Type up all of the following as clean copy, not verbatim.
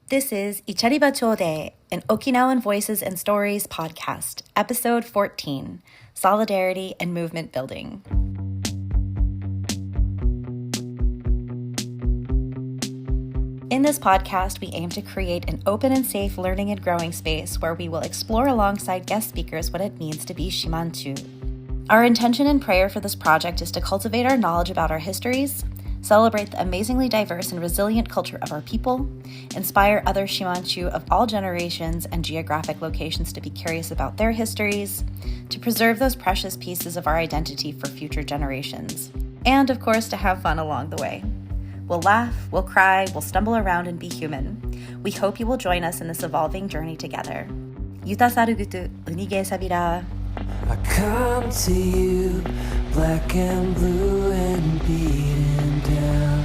This is Ichariba Choodee, an Okinawan Voices and Stories podcast, episode 14, Solidarity and Movement Building. In this podcast, we aim to create an open and safe learning and growing space where we will explore alongside guest speakers what it means to be Shimanchu. Our intention and prayer for this project is to cultivate our knowledge about our histories, celebrate the amazingly diverse and resilient culture of our people, inspire other Shimanchu of all generations and geographic locations to be curious about their histories, to preserve those precious pieces of our identity for future generations, and of course to have fun along the way. We'll laugh, we'll cry, we'll stumble around and be human. We hope you will join us in this evolving journey together. Yuta sarugutu, unige sabira. I come to you, black and blue and beaten down,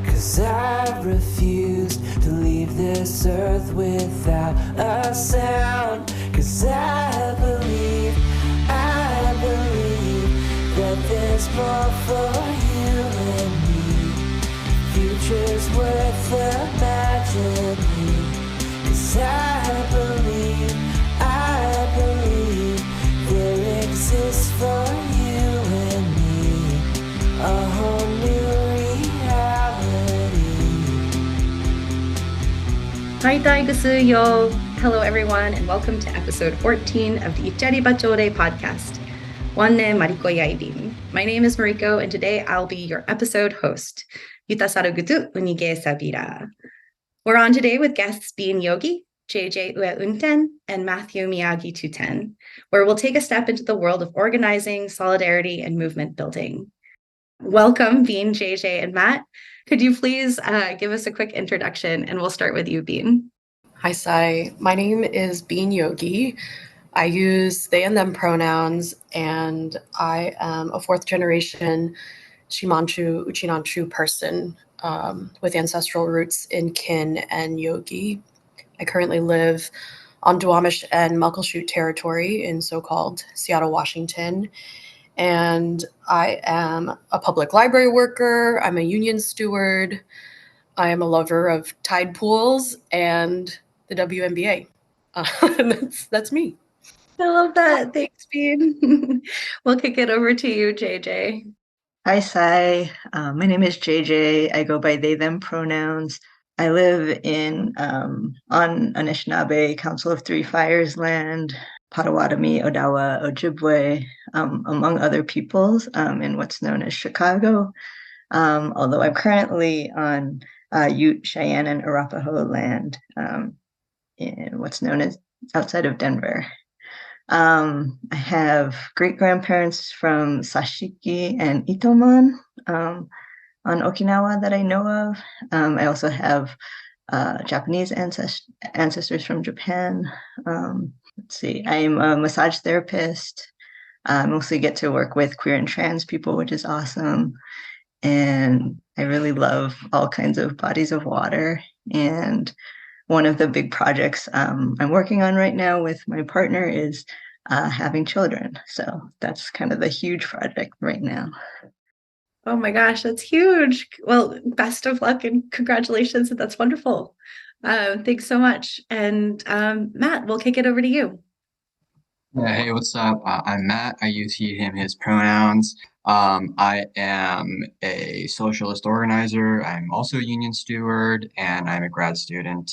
'cause I refuse to leave this earth without a sound, 'cause I believe that there's more for you and me. Future's worth imagining, 'cause I believe there exists for you and me a whole new reality. Hello everyone and welcome to episode 14 of the Ichariba Choodee podcast. Wanne Mariko Middleton. My name is Mariko and today I'll be your episode host. Yuta sarugutu unige sabira. We're on today with guests Bean Yogi, JJ Ueunten, and Matt Miyagi Tuten, where we'll take a step into the world of organizing, solidarity, and movement building. Welcome, Bean, JJ, and Matt. Could you please give us a quick introduction, and we'll start with you, Bean. Hi, Sai. My name is Bean Yogi. I use they and them pronouns, and I am a fourth generation Shimanchu Uchinanchu person with ancestral roots in Kin and Yogi. I currently live on Duwamish and Muckleshoot territory in so-called Seattle, Washington. And I am a public library worker. I'm a union steward. I am a lover of tide pools and the WNBA. That's me. I love that. Thanks, Bean. We'll kick it over to you, JJ. Hi, Sai. My name is JJ. I go by they, them pronouns. I live on Anishinaabe Council of Three Fires land, Potawatomi, Odawa, Ojibwe, among other peoples in what's known as Chicago, although I'm currently on Ute, Cheyenne, and Arapaho land in what's known as outside of Denver. I have great-grandparents from Sashiki and Itoman on Okinawa that I know of. I also have Japanese ancestors from Japan. Let's see, I'm a massage therapist. I mostly get to work with queer and trans people, which is awesome. And I really love all kinds of bodies of water. And one of the big projects I'm working on right now with my partner is having children. So that's kind of the huge project right now. Oh my gosh, that's huge. Well, best of luck and congratulations. That's wonderful. Thanks so much. And Matt, we'll kick it over to you. Yeah, hey, what's up? I'm Matt. I use he, him, his pronouns. I am a socialist organizer. I'm also a union steward, and I'm a grad student.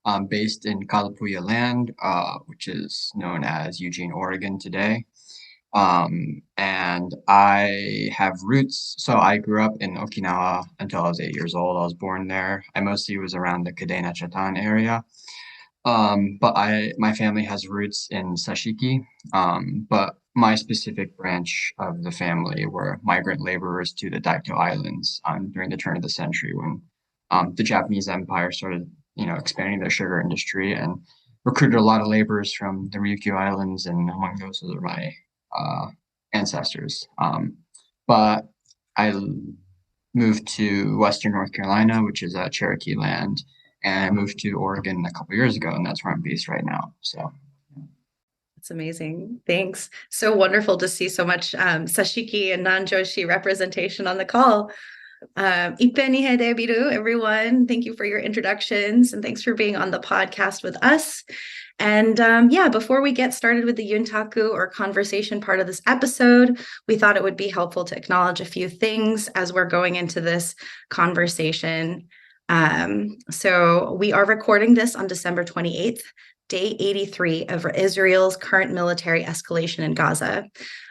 I'm based in Kalapuya land, which is known as Eugene, Oregon today. And I have roots. So I grew up in Okinawa until I was 8 years old. I was born there. I mostly was around the Kadena Chatan area. But my family has roots in Sashiki. But my specific branch of the family were migrant laborers to the Daito Islands during the turn of the century when the Japanese Empire started, expanding their sugar industry and recruited a lot of laborers from the Ryukyu Islands, and among those are my ancestors. But I moved to Western North Carolina, which is Cherokee land, and I moved to Oregon a couple years ago, and that's where I'm based right now. So that's amazing. Thanks. So wonderful to see so much sashiki and non-joshi representation on the call. Ipeni Hedebiru, everyone. Thank you for your introductions and thanks for being on the podcast with us. And before we get started with the Yuntaku or conversation part of this episode, we thought it would be helpful to acknowledge a few things as we're going into this conversation. So we are recording this on December 28th, day 83 of Israel's current military escalation in Gaza,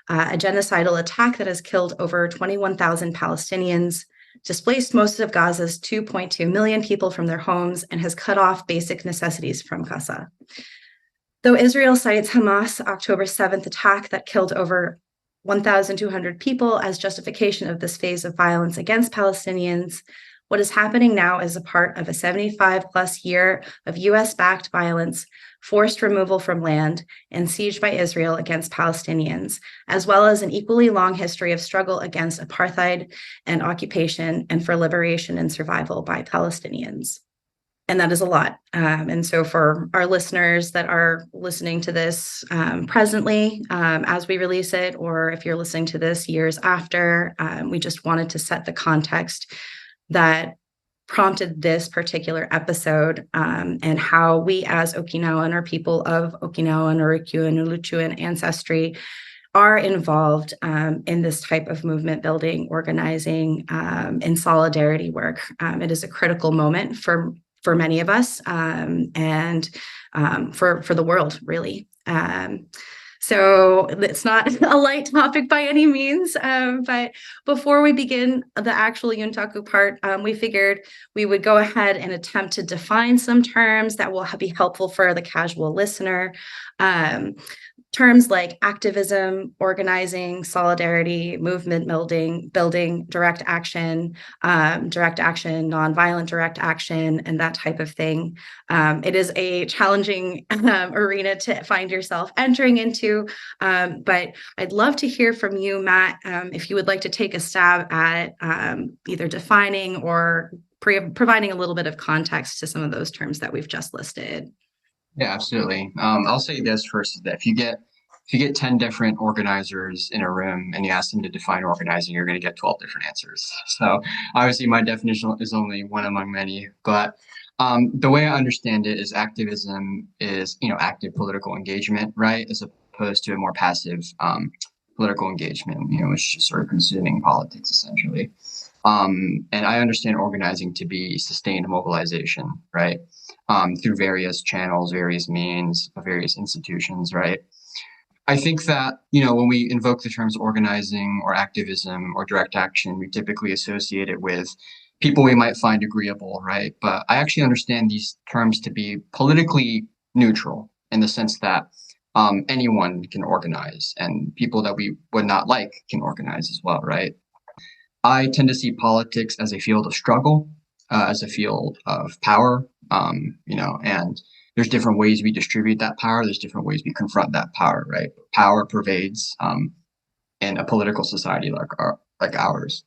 a genocidal attack that has killed over 21,000 Palestinians, displaced most of Gaza's 2.2 million people from their homes, and has cut off basic necessities from Gaza. Though Israel cites Hamas' October 7th attack that killed over 1,200 people as justification of this phase of violence against Palestinians, what is happening now is a part of a 75-plus year of US-backed violence, forced removal from land, and siege by Israel against Palestinians, as well as an equally long history of struggle against apartheid and occupation and for liberation and survival by Palestinians. And that is a lot. And so for our listeners that are listening to this presently as we release it, or if you're listening to this years after, we just wanted to set the context that prompted this particular episode and how we as Okinawan or people of Okinawan or Ueunten or Luchuan ancestry are involved in this type of movement building, organizing, and solidarity work. It is a critical moment for many of us and for the world, really. So it's not a light topic by any means, but before we begin the actual Yuntaku part, we figured we would go ahead and attempt to define some terms that will be helpful for the casual listener. Terms like activism, organizing, solidarity, movement building, direct action, nonviolent direct action, and that type of thing. It is a challenging arena to find yourself entering into, but I'd love to hear from you, Matt, if you would like to take a stab at either defining or providing a little bit of context to some of those terms that we've just listed. Yeah, absolutely. I'll say this first, that if you get 10 different organizers in a room and you ask them to define organizing, you're going to get 12 different answers. So obviously my definition is only one among many, but the way I understand it is activism is, active political engagement, right? As opposed to a more passive political engagement, which is sort of consuming politics essentially. And I understand organizing to be sustained mobilization, right? Through various channels, various means, various institutions, right? I think that, when we invoke the terms organizing or activism or direct action, we typically associate it with people we might find agreeable, right? But I actually understand these terms to be politically neutral in the sense that anyone can organize and people that we would not like can organize as well, right? I tend to see politics as a field of struggle, as a field of power, and there's different ways we distribute that power. There's different ways we confront that power, right? Power pervades in a political society like ours.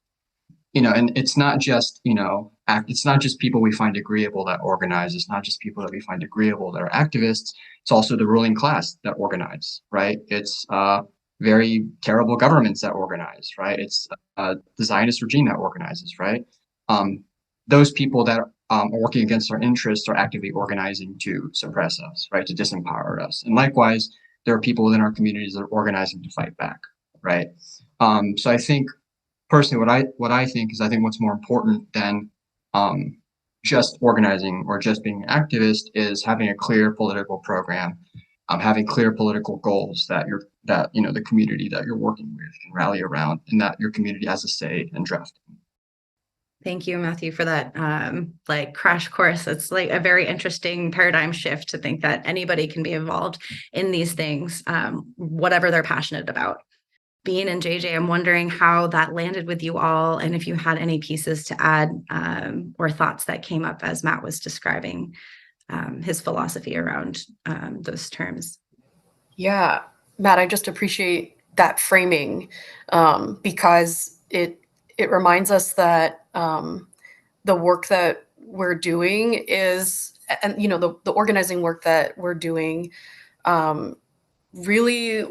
And it's not just, it's not just people we find agreeable that organize. It's not just people that we find agreeable that are activists. It's also the ruling class that organize, right? It's very terrible governments that organize, right? It's the Zionist regime that organizes, right? Those people that are working against our interests are actively organizing to suppress us, right? To disempower us. And likewise, there are people within our communities that are organizing to fight back, right? So I think personally, what I think is, I think what's more important than just organizing or just being an activist is having a clear political program, having clear political goals that the community that you're working with can rally around, and that your community has a say in drafting. Thank you, Matthew, for that crash course. It's like a very interesting paradigm shift to think that anybody can be involved in these things, whatever they're passionate about. Bean and JJ, I'm wondering how that landed with you all, and if you had any pieces to add or thoughts that came up as Matt was describing his philosophy around those terms. Yeah, Matt, I just appreciate that framing because it reminds us that the work that we're doing is, and the organizing work that we're doing really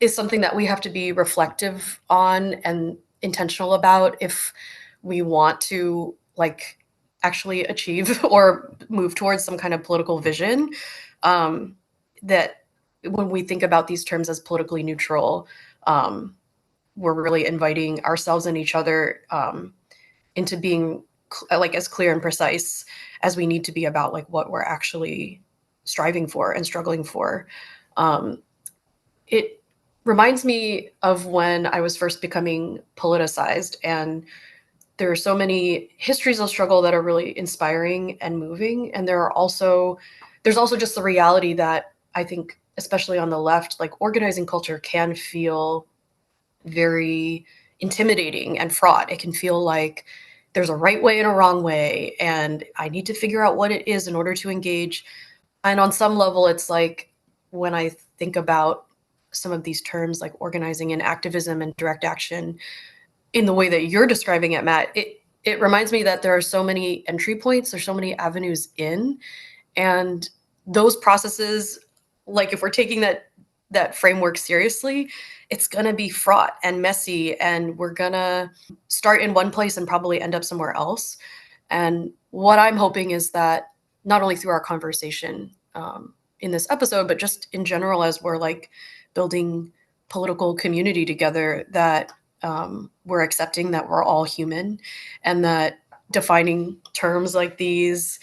is something that we have to be reflective on and intentional about if we want to like actually achieve or move towards some kind of political vision, that when we think about these terms as politically neutral, we're really inviting ourselves and each other into being like as clear and precise as we need to be about like what we're actually striving for and struggling for. It reminds me of when I was first becoming politicized, and there are so many histories of struggle that are really inspiring and moving, and there's also just the reality that I think, especially on the left, like organizing culture can feel very intimidating and fraught. It can feel like there's a right way and a wrong way, and I need to figure out what it is in order to engage. And on some level, it's like when I think about some of these terms like organizing and activism and direct action in the way that you're describing it, Matt, it reminds me that there are so many entry points, there's so many avenues in, and those processes, like if we're taking that framework seriously, it's going to be fraught and messy, and we're going to start in one place and probably end up somewhere else. And what I'm hoping is that not only through our conversation in this episode, but just in general, as we're like building political community together, that we're accepting that we're all human, and that defining terms like these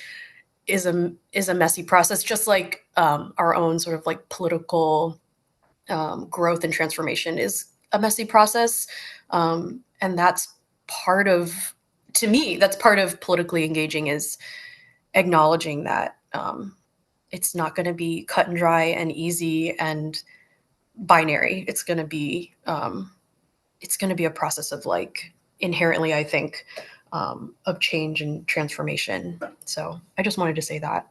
is a messy process, just like our own sort of like political growth and transformation is a messy process. And that's part of, to me, that's part of politically engaging, is acknowledging that it's not going to be cut and dry and easy and binary. It's going to be a process of like inherently, I think, of change and transformation. So I just wanted to say that.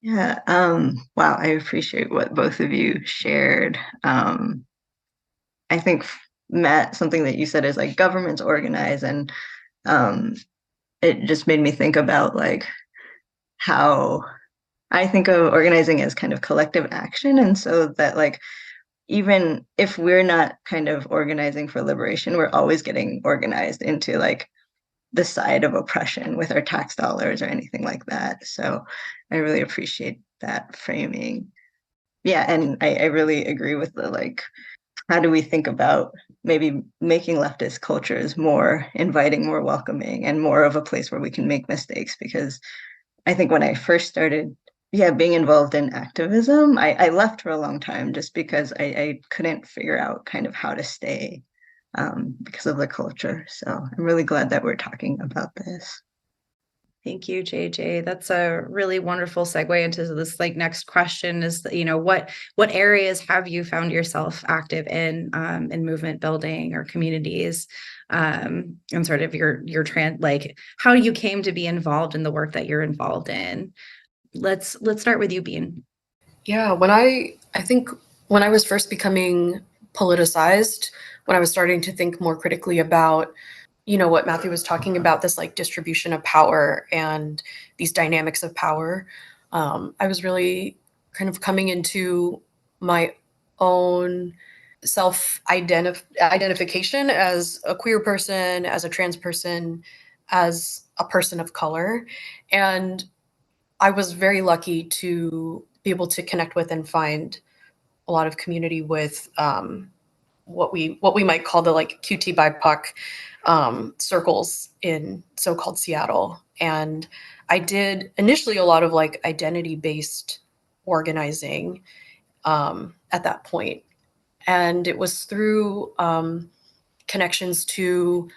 Yeah. Wow. I appreciate what both of you shared. I think, Matt, something that you said is like governments organize, and it just made me think about like how I think of organizing as kind of collective action. And so that like, even if we're not kind of organizing for liberation, we're always getting organized into like the side of oppression with our tax dollars or anything like that. So I really appreciate that framing. Yeah, and I really agree with the like, how do we think about maybe making leftist cultures more inviting, more welcoming, and more of a place where we can make mistakes? Because I think when I first started, being involved in activism, I left for a long time just because I couldn't figure out kind of how to stay because of the culture. So I'm really glad that we're talking about this. Thank you, JJ. That's a really wonderful segue into this like next question is, what areas have you found yourself active in movement building or communities, and sort of your like how you came to be involved in the work that you're involved in. Let's start with you, Bean. Yeah, I think when I was first becoming politicized, when I was starting to think more critically about, what Matthew was talking about, this like distribution of power and these dynamics of power, I was really kind of coming into my own self-identification as a queer person, as a trans person, as a person of color. And I was very lucky to be able to connect with and find a lot of community with what we might call the like QT BIPOC circles in so-called Seattle. And I did initially a lot of like identity-based organizing at that point. And it was through connections to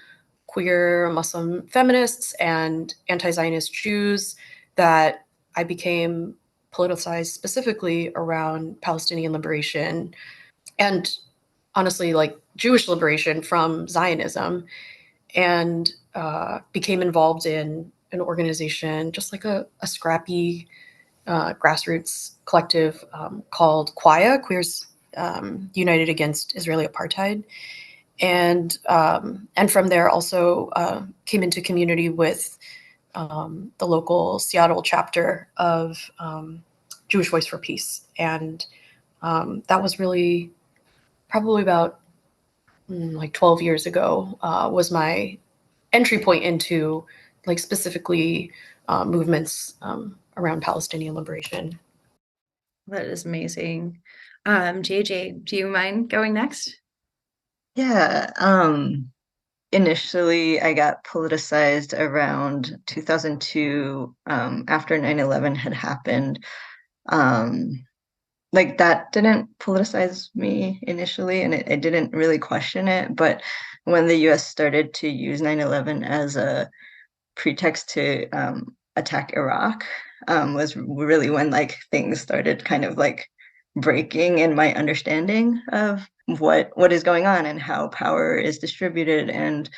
queer Muslim feminists and anti-Zionist Jews that I became politicized specifically around Palestinian liberation and honestly like Jewish liberation from Zionism, and became involved in an organization, just like a scrappy grassroots collective called QUIA, Queers United Against Israeli Apartheid. And from there also came into community with the local Seattle chapter of Jewish Voice for Peace. And that was really probably about like 12 years ago was my entry point into like specifically movements around Palestinian liberation. That is amazing. JJ, do you mind going next? Yeah. Initially, I got politicized around 2002, after 9/11 had happened. Um, like that didn't politicize me initially, and it didn't really question it. But when the US started to use 9/11 as a pretext to attack Iraq, was really when like things started kind of like breaking in my understanding of what is going on and how power is distributed. And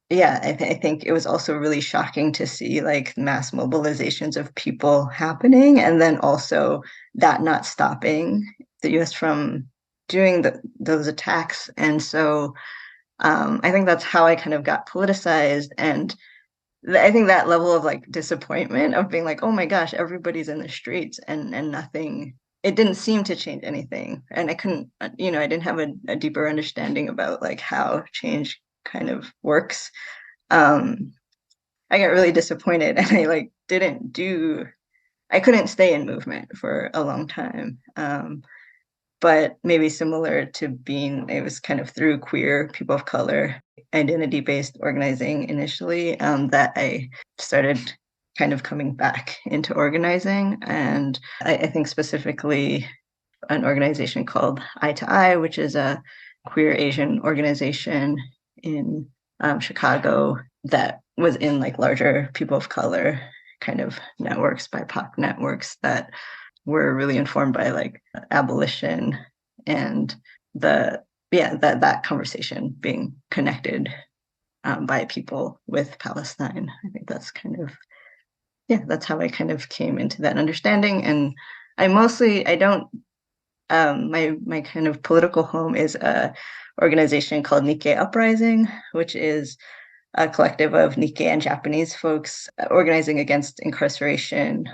yeah, I think it was also really shocking to see like mass mobilizations of people happening, and then also that not stopping the US from doing those attacks. And so I think that's how I kind of got politicized. And I think that level of like disappointment of being like, oh my gosh, everybody's in the streets and nothing, it didn't seem to change anything. And I couldn't, I didn't have a deeper understanding about like how change kind of works. um I got really disappointed, and I couldn't stay in movement for a long time. But maybe similar to Bean, it was kind of through queer people of color identity-based organizing initially, that I started kind of coming back into organizing. And I think specifically an organization called Eye to Eye, which is a queer Asian organization in Chicago that was in like larger people of color kind of networks, BIPOC networks that were really informed by like abolition and that conversation being connected by people with Palestine. I think that's kind of that's how I kind of came into that understanding. And I don't my kind of political home is a organization called Nikkei Uprising, which is a collective of Nikkei and Japanese folks organizing against incarceration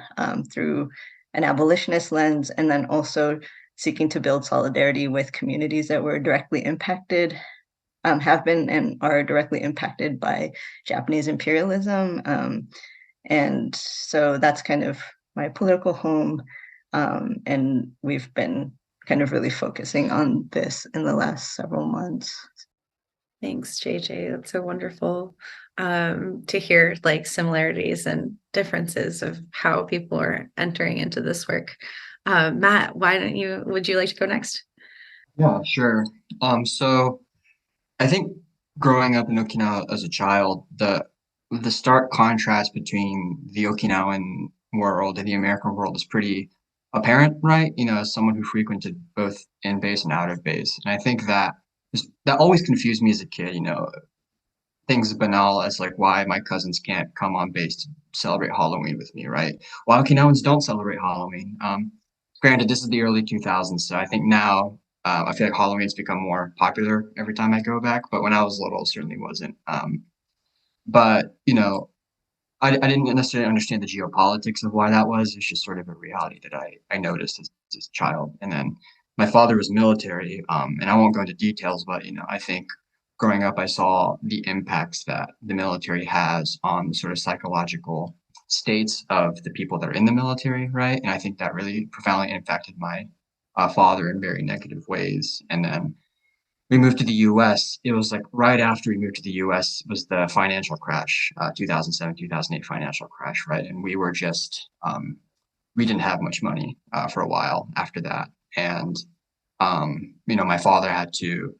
through an abolitionist lens, and then also seeking to build solidarity with communities that were directly impacted, have been and are directly impacted by Japanese imperialism. And so that's kind of my political home. And we've been kind of really focusing on this in the last several months. Thanks, JJ. That's so wonderful to hear like similarities and differences of how people are entering into this work. Matt, would you like to go next? Yeah, sure. So I think growing up in Okinawa as a child, the stark contrast between the Okinawan world and the American world is pretty apparent, right? As someone who frequented both in base and out of base. And I think that always confused me as a kid, things banal as like why my cousins can't come on base to celebrate Halloween with me, right? Why Okinawans don't celebrate Halloween. Granted, this is the early 2000s, so I think now I feel like Halloween's become more popular every time I go back, but when I was little, it certainly wasn't. But I didn't necessarily understand the geopolitics of why that was. It's just sort of a reality that I noticed as a child. And then my father was military, and I won't go into details, but I think growing up, I saw the impacts that the military has on the sort of psychological states of the people that are in the military, right? And I think that really profoundly impacted my father in very negative ways. And then we moved to the US. It was like right after we moved to the US was the financial crash, 2007, 2008 financial crash, right? And we were just, we didn't have much money for a while after that. And, my father had to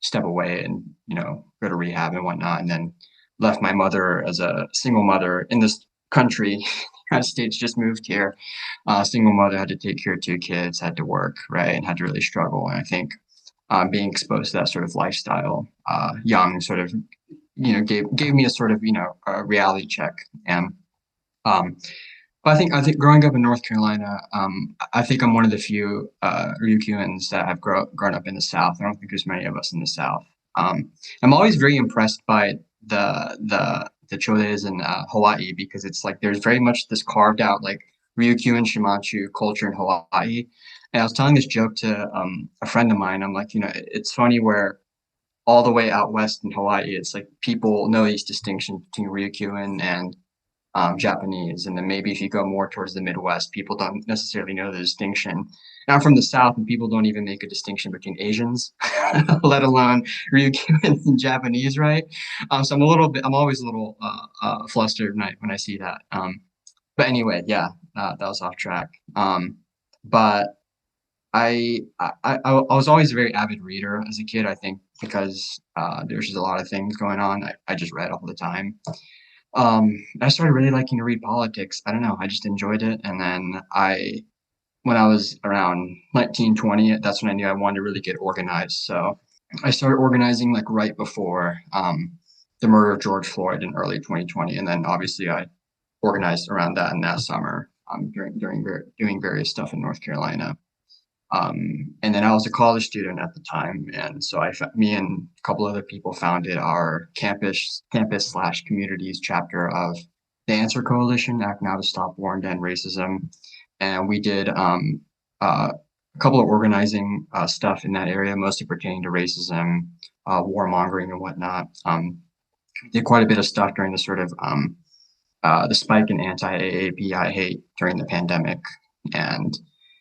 step away and, go to rehab and whatnot, and then left my mother as a single mother in this country. United States, just moved here. Single mother, had to take care of two kids, had to work, right? And had to really struggle. And I think being exposed to that sort of lifestyle, young, sort of, gave me a sort of, a reality check. And but I think growing up in North Carolina, I think I'm one of the few Ryukyuans that have grown up in the South. I don't think there's many of us in the South. I'm always very impressed by the Chodees in Hawaii, because it's like there's very much this carved out like Ryukyu and Shimanchu culture in Hawaii. And I was telling this joke to a friend of mine. I'm like, it's funny where all the way out west in Hawaii, it's like people know these distinctions between Ryukyuan and Japanese. And then maybe if you go more towards the Midwest, people don't necessarily know the distinction. And I'm from the South, and people don't even make a distinction between Asians, let alone Ryukyuans and Japanese, right? So I'm always a little flustered when I see that. But anyway, yeah, that was off track. But I was always a very avid reader as a kid, I think, because there's just a lot of things going on. I just read all the time. I started really liking to read politics. I don't know, I just enjoyed it. And then when I was around 19, 20, that's when I knew I wanted to really get organized. So I started organizing like right before the murder of George Floyd in early 2020. And then obviously I organized around that in that summer doing various stuff in North Carolina. And then I was a college student at the time, and so me and a couple other people founded our campus/communities chapter of the Answer Coalition, Act Now to Stop War and End Racism, and we did a couple of organizing stuff in that area, mostly pertaining to racism, warmongering, and whatnot. Did quite a bit of stuff during the sort of the spike in anti-AAPI hate during the pandemic, and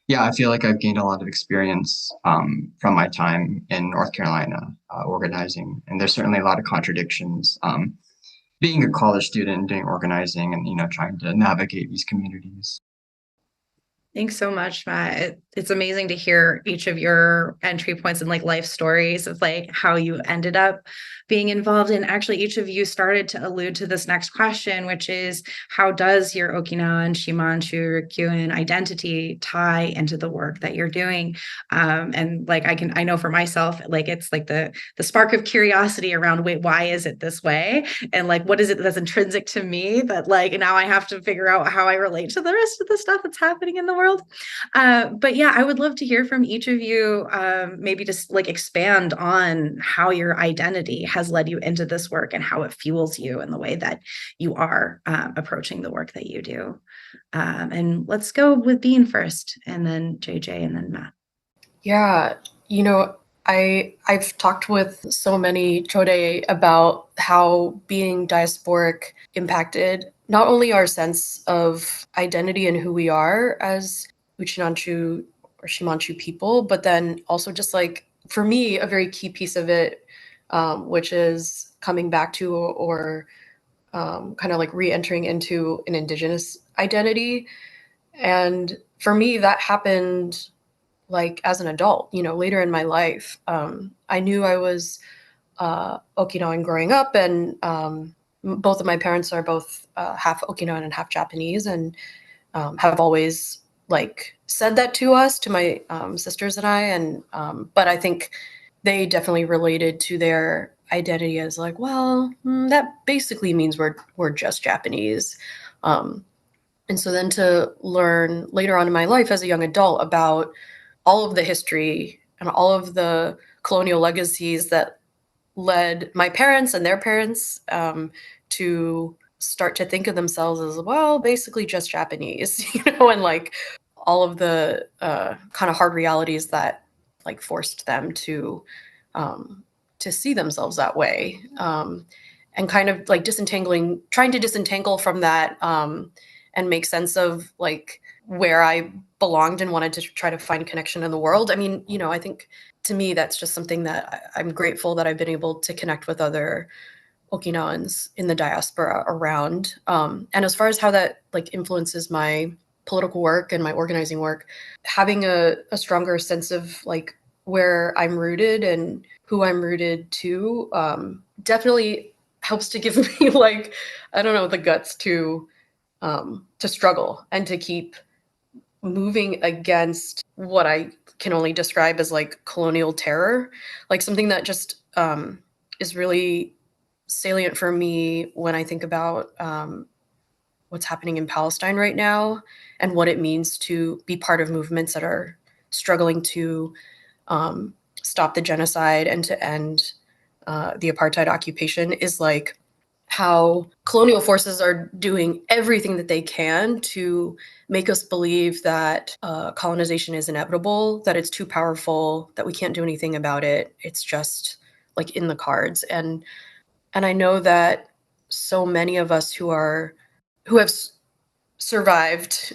yeah, I feel like I've gained a lot of experience from my time in North Carolina organizing, and there's certainly a lot of contradictions being a college student doing organizing and trying to navigate these communities. Thanks so much, Matt. It's amazing to hear each of your entry points and like life stories of like how you ended up being involved in. Actually, each of you started to allude to this next question, which is how does your Okinawan, Shimanchu, Ryukyuan identity tie into the work that you're doing? And like I know for myself, like it's like the spark of curiosity around, wait, why is it this way? And like, what is it that's intrinsic to me that like now I have to figure out how I relate to the rest of the stuff that's happening in the world. But yeah, I would love to hear from each of you, maybe just like expand on how your identity has led you into this work and how it fuels you in the way that you are approaching the work that you do. And let's go with Bean first, and then JJ, and then Matt. Yeah, I've talked with so many Choodee about how being diasporic impacted not only our sense of identity and who we are as Uchinanchu or Shimanchu people, but then also just like, for me, a very key piece of it, which is coming back to or kind of like re-entering into an indigenous identity. And for me, that happened like as an adult, later in my life. I knew I was Okinawan growing up, and both of my parents are both half Okinawan and half Japanese, and have always like said that to us, to my sisters and I. And but I think they definitely related to their identity as like, well, that basically means we're just Japanese. And so then to learn later on in my life as a young adult about all of the history and all of the colonial legacies that led my parents and their parents to start to think of themselves as, well, basically just Japanese, and like all of the kind of hard realities that like forced them to see themselves that way, and kind of like trying to disentangle from that, and make sense of like where I belonged and wanted to try to find connection in the world. I mean, I think to me, that's just something that I'm grateful that I've been able to connect with other Okinawans in the diaspora around. And as far as how that like influences my political work and my organizing work, having a stronger sense of like where I'm rooted and who I'm rooted to, definitely helps to give me like, I don't know, the guts to struggle and to keep moving against what I can only describe as like colonial terror, like something that just is really salient for me when I think about what's happening in Palestine right now and what it means to be part of movements that are struggling to stop the genocide and to end the apartheid occupation, is like how colonial forces are doing everything that they can to make us believe that colonization is inevitable, that it's too powerful, that we can't do anything about it. It's just like in the cards. And I know that so many of us who have survived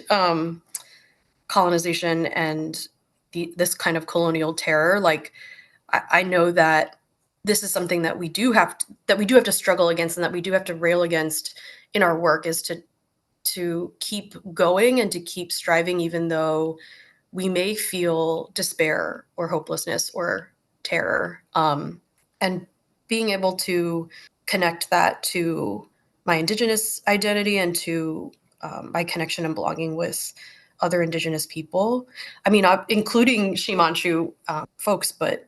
colonization and this kind of colonial terror, like I know that this is something that we do have to struggle against, and that we do have to rail against in our work, is to keep going and to keep striving, even though we may feel despair or hopelessness or terror. And being able to connect that to my Indigenous identity and to my connection and belonging with other Indigenous people. I mean, including Shimanchu folks, but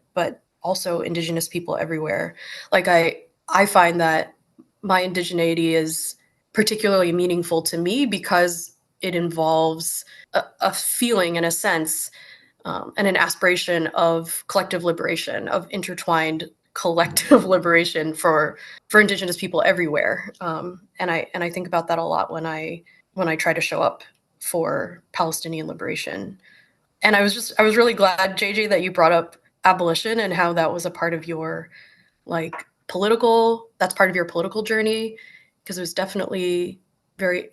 also Indigenous people everywhere. Like I find that my indigeneity is particularly meaningful to me because it involves a feeling and a sense and an aspiration of collective liberation, of intertwined collective liberation for Indigenous people everywhere. And I think about that a lot when I try to show up for Palestinian liberation. And I was really glad, JJ, that you brought up abolition and how that was a part of your that's part of your political journey, because it was definitely very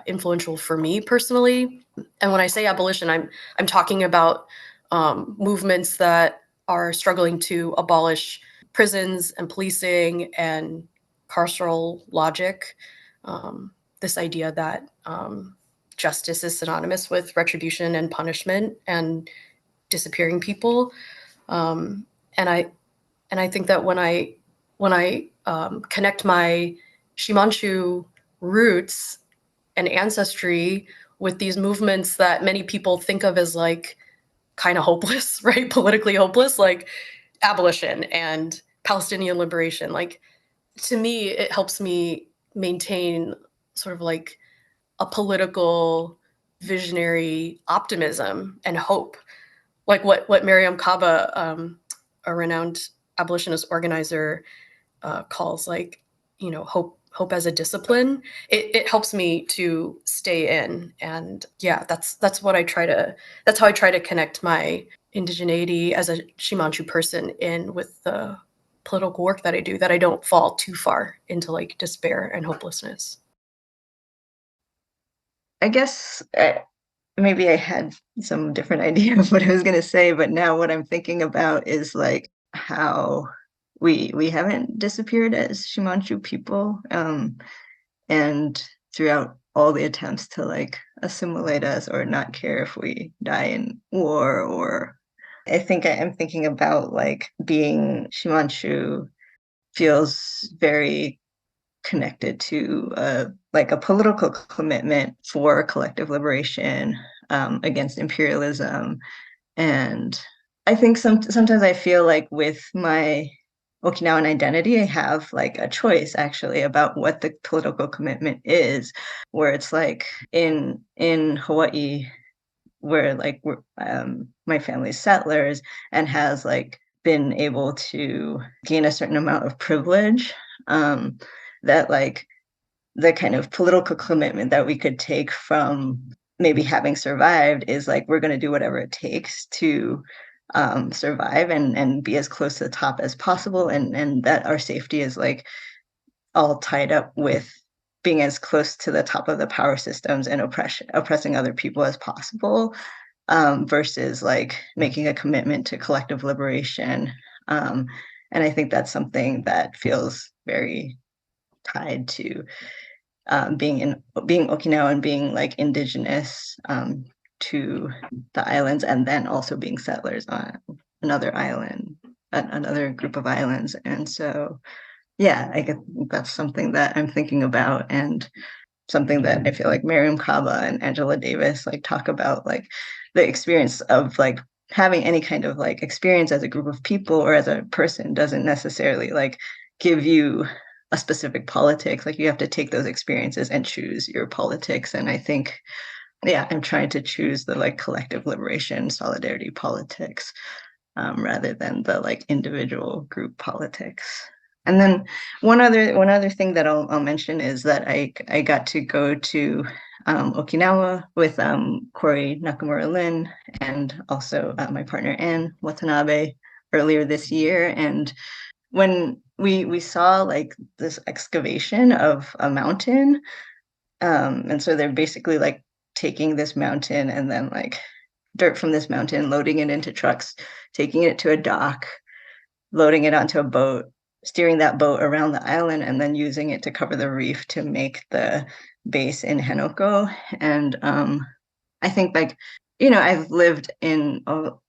influential for me personally. And when I say abolition, I'm talking about movements that are struggling to abolish prisons and policing and carceral logic. This idea that justice is synonymous with retribution and punishment and disappearing people. And I think that when I connect my Shimanchu roots and ancestry with these movements that many people think of as like kind of hopeless, right? Politically hopeless, like abolition and Palestinian liberation. Like, to me, it helps me maintain sort of like a political visionary optimism and hope. Like what Miriam Kaba, a renowned abolitionist organizer, calls like, hope as a discipline. It helps me to stay in. And yeah, that's how I try to connect my indigeneity as a Shimanchu person in with the political work that I do, that I don't fall too far into like despair and hopelessness. I guess maybe I had some different idea of what I was going to say, but now what I'm thinking about is like how we haven't disappeared as Shimanchu people, and throughout all the attempts to like assimilate us or not care if we die in war, or I think I am thinking about like being Shimanchu feels very connected to like a political commitment for collective liberation against imperialism. And I think sometimes I feel like with my Okinawan identity, I have like a choice actually about what the political commitment is, where it's like in Hawaii, where like my family's settlers and has like been able to gain a certain amount of privilege, that like the kind of political commitment that we could take from maybe having survived is like we're going to do whatever it takes to survive and be as close to the top as possible, and that our safety is like all tied up with being as close to the top of the power systems and oppressing other people as possible, versus like making a commitment to collective liberation. And I think that's something that feels very tied to being Okinawan, being like indigenous to the islands, and then also being settlers on another island, another group of islands. And so, yeah, I guess that's something that I'm thinking about, and something that I feel like Miriam Kaba and Angela Davis like talk about, like the experience of like having any kind of like experience as a group of people or as a person doesn't necessarily like give you a specific politics. Like you have to take those experiences and choose your politics. And I think, yeah, I'm trying to choose the like collective liberation, solidarity politics, rather than the like individual group politics. And then one other thing that I'll mention is that I got to go to Okinawa with Corey Nakamura Lin and also my partner Anne Watanabe earlier this year, and when we saw like this excavation of a mountain, and so they're basically like taking this mountain and then like dirt from this mountain, loading it into trucks, taking it to a dock, loading it onto a boat, steering that boat around the island, and then using it to cover the reef to make the base in Henoko. And I think like, I've lived in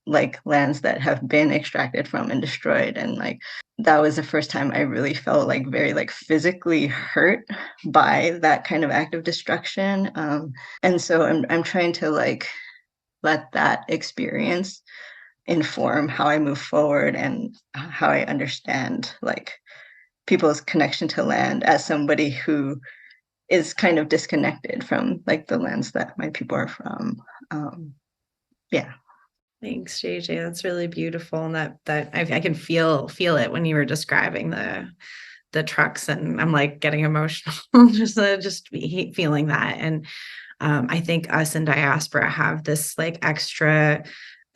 like lands that have been extracted from and destroyed, and like that was the first time I really felt like very like physically hurt by that kind of act of destruction. And so I'm trying to like let that experience inform how I move forward and how I understand like people's connection to land as somebody who is kind of disconnected from like the lands that my people are from. Yeah. Thanks, JJ. That's really beautiful, and that I can feel it when you were describing the trucks, and I'm like getting emotional just feeling that. And I think us in diaspora have this like extra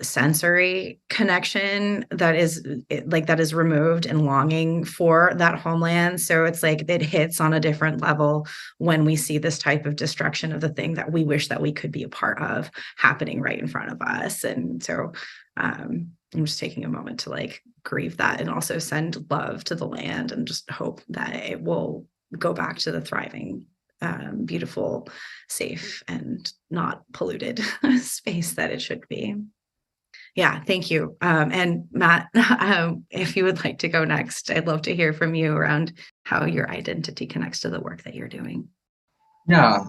sensory connection that is removed and longing for that homeland. So it's like it hits on a different level when we see this type of destruction of the thing that we wish that we could be a part of happening right in front of us. And so I'm just taking a moment to like grieve that and also send love to the land and just hope that it will go back to the thriving, beautiful, safe, and not polluted space that it should be. Yeah, thank you. And Matt, if you would like to go next, I'd love to hear from you around how your identity connects to the work that you're doing. Yeah,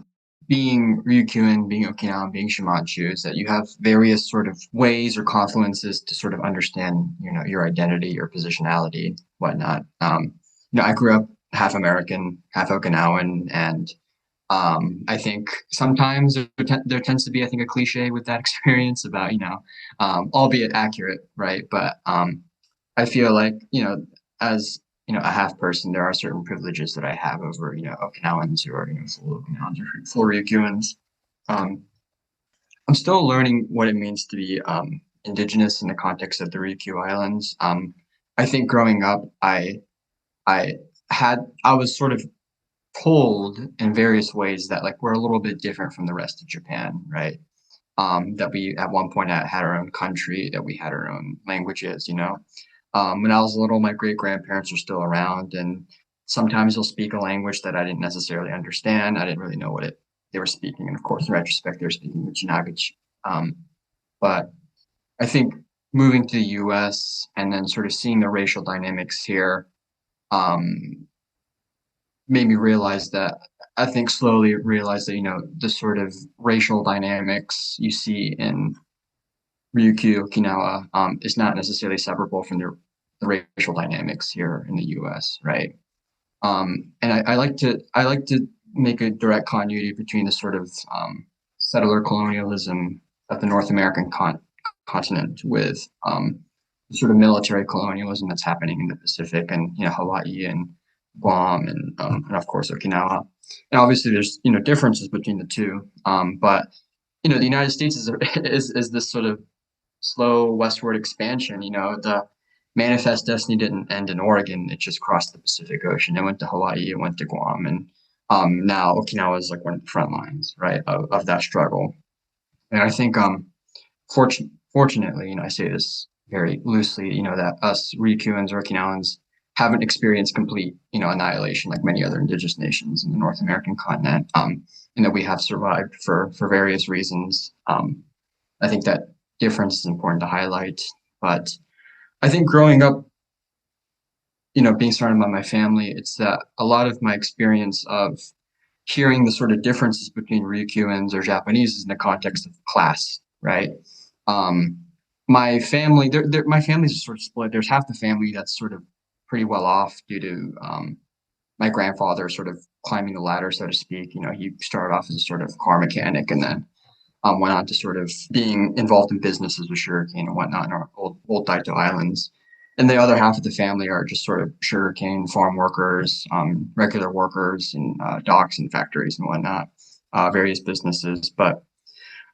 being Ryukyuan, being Okinawan, being Shimanchu, is that you have various sort of ways or confluences to sort of understand, your identity, your positionality, whatnot. I grew up half American, half Okinawan, and I think sometimes there tends to be, I think, a cliche with that experience about, albeit accurate, right? But I feel like, as a half person, there are certain privileges that I have over, Okinawans who are, full Okinawans or full Ryukyuans. I'm still learning what it means to be indigenous in the context of the Ryukyu Islands. I think growing up, I was sort of told in various ways that like we're a little bit different from the rest of Japan, right? That we at one point had our own country, that we had our own languages, When I was little, my great grandparents were still around, and sometimes they'll speak a language that I didn't necessarily understand. I didn't really know what they were speaking, and of course, in retrospect, they were speaking Uchinagachi. But I think moving to the U.S. and then sort of seeing the racial dynamics here, made me realize that slowly realize that, the sort of racial dynamics you see in Ryukyu, Okinawa, is not necessarily separable from the racial dynamics here in the US, right? And I like to make a direct continuity between the sort of settler colonialism of the North American continent with the sort of military colonialism that's happening in the Pacific and Hawaii and Guam and of course Okinawa. And obviously there's differences between the two. But the United States is this sort of slow westward expansion. The Manifest Destiny didn't end in Oregon; it just crossed the Pacific Ocean. It went to Hawaii, it went to Guam, and now Okinawa is like one of the front lines, right, of that struggle. And I think fortunately, I say this very loosely, that us Ryukyuans or Okinawans haven't experienced complete, annihilation like many other indigenous nations in the North American continent, and that we have survived for various reasons. I think that difference is important to highlight. But I think growing up, being surrounded by my family, it's that a lot of my experience of hearing the sort of differences between Ryukyuans or Japanese is in the context of class, right? My family, my family's sort of split. There's half the family that's sort of pretty well off due to my grandfather sort of climbing the ladder, so to speak. He started off as a sort of car mechanic and then went on to sort of being involved in businesses with sugarcane and whatnot in our old Daito Islands. And the other half of the family are just sort of sugarcane farm workers, regular workers in docks and factories and whatnot, various businesses. But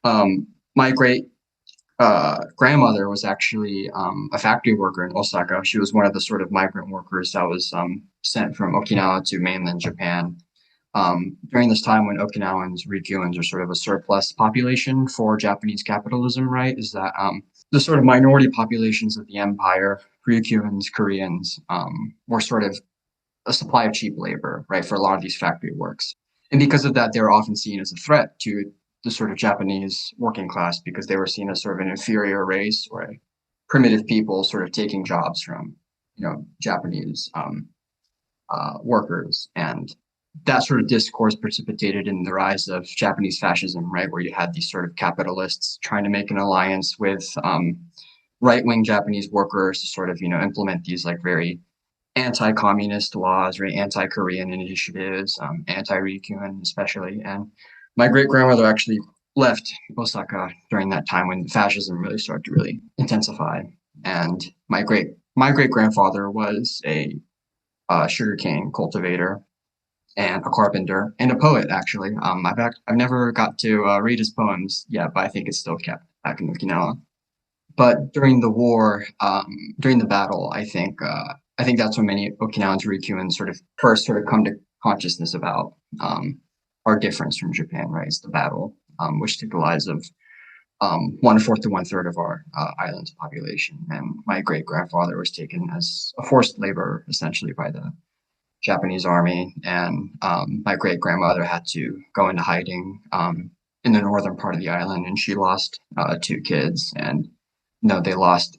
my great grandmother was actually a factory worker in Osaka. She was one of the sort of migrant workers that was sent from Okinawa to mainland Japan during this time when Okinawans, Ryukyuans are sort of a surplus population for Japanese capitalism, right? Is that the sort of minority populations of the empire, Ryukyuans, Koreans, were sort of a supply of cheap labor, right, for a lot of these factory works. And because of that, they were often seen as a threat to the sort of Japanese working class because they were seen as sort of an inferior race or a primitive people sort of taking jobs from, Japanese workers. And that sort of discourse precipitated in the rise of Japanese fascism, right, where you had these sort of capitalists trying to make an alliance with right-wing Japanese workers to sort of, implement these like very anti-communist laws, right, anti-Korean initiatives, anti-Ryukyuan especially. And my great-grandmother actually left Osaka during that time when fascism really started to really intensify. And my great-grandfather was a sugarcane cultivator and a carpenter and a poet, actually. I've never got to read his poems yet, but I think it's still kept back in Okinawa. But during the war, during the battle, I think that's when many Okinawans, Ryukyuans first come to consciousness about our difference from Japan, right? It's the battle, which took the lives of 1/4 to 1/3 of our island's population. And my great grandfather was taken as a forced labor, essentially, by the Japanese army. And my great grandmother had to go into hiding in the northern part of the island, and she lost 2 kids. And they lost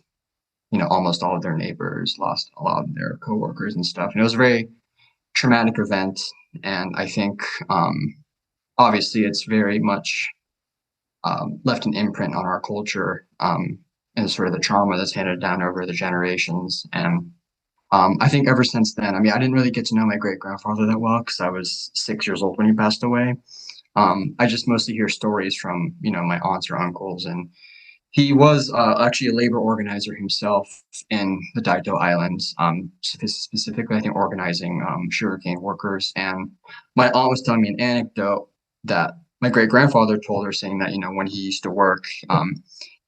almost all of their neighbors, lost a lot of their coworkers and stuff. And it was a very traumatic event. And I think, obviously, it's very much left an imprint on our culture and sort of the trauma that's handed down over the generations. And I think ever since then, I didn't really get to know my great grandfather that well because I was 6 years old when he passed away. I just mostly hear stories from, my aunts or uncles, and he was actually a labor organizer himself in the Daito Islands, specifically, I think, organizing sugarcane workers. And my aunt was telling me an anecdote that my great-grandfather told her, saying that, when he used to work,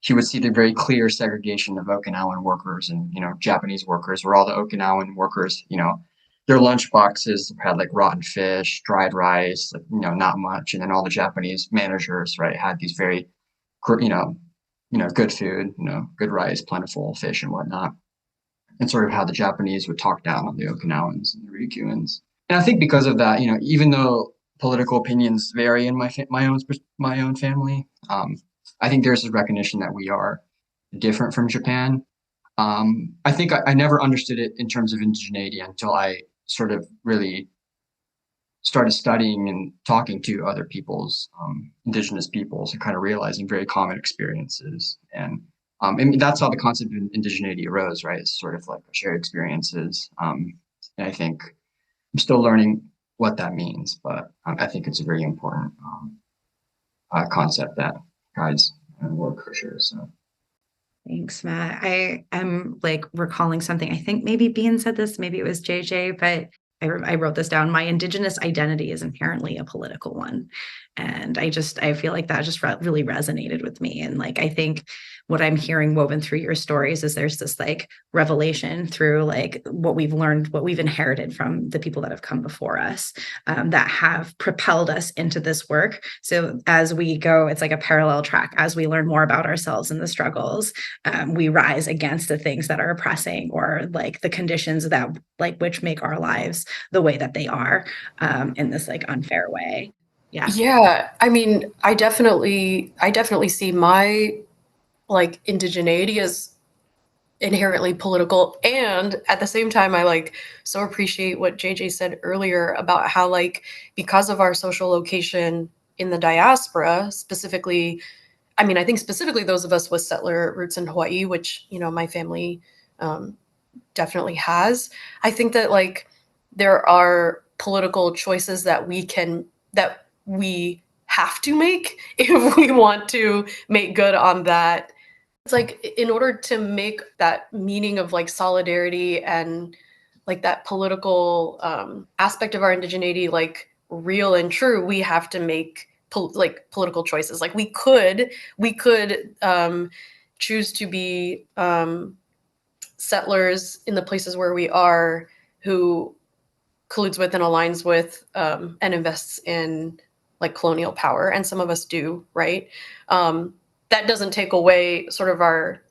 he would see the very clear segregation of Okinawan workers and, Japanese workers, where all the Okinawan workers, their lunch boxes had like rotten fish, dried rice, like, not much. And then all the Japanese managers, right, had these very, good food, good rice, plentiful fish and whatnot. And sort of how the Japanese would talk down on the Okinawans and the Ryukyuans. And I think because of that, even though political opinions vary in my own family, I think there's a recognition that we are different from Japan. I think I never understood it in terms of indigeneity until I sort of really started studying and talking to other peoples, indigenous peoples, and kind of realizing very common experiences. And that's how the concept of indigeneity arose, right? It's sort of like shared experiences. And I think I'm still learning what that means, but I think it's a very important concept that guides work for sure. So. Thanks, Matt. I am like recalling something. I think maybe Bean said this, maybe it was JJ, but I wrote this down. My indigenous identity is inherently a political one. And I feel like that just really resonated with me. And like, I think what I'm hearing woven through your stories is there's this like revelation through like what we've learned, what we've inherited from the people that have come before us, that have propelled us into this work. So as we go, it's like a parallel track. As we learn more about ourselves and the struggles, we rise against the things that are oppressing or like the conditions that like which make our lives the way that they are, in this like unfair way. Yeah. I definitely see my like indigeneity as inherently political, and at the same time I like so appreciate what JJ said earlier about how like because of our social location in the diaspora, specifically, I think specifically those of us with settler roots in Hawaii, which my family definitely has. I think that like there are political choices that we have to make if we want to make good on that. It's like in order to make that meaning of like solidarity and like that political aspect of our indigeneity like real and true, we have to make political choices. Like we could choose to be settlers in the places where we are, who colludes with and aligns with and invests in like colonial power, and some of us do, right? That doesn't take away sort of our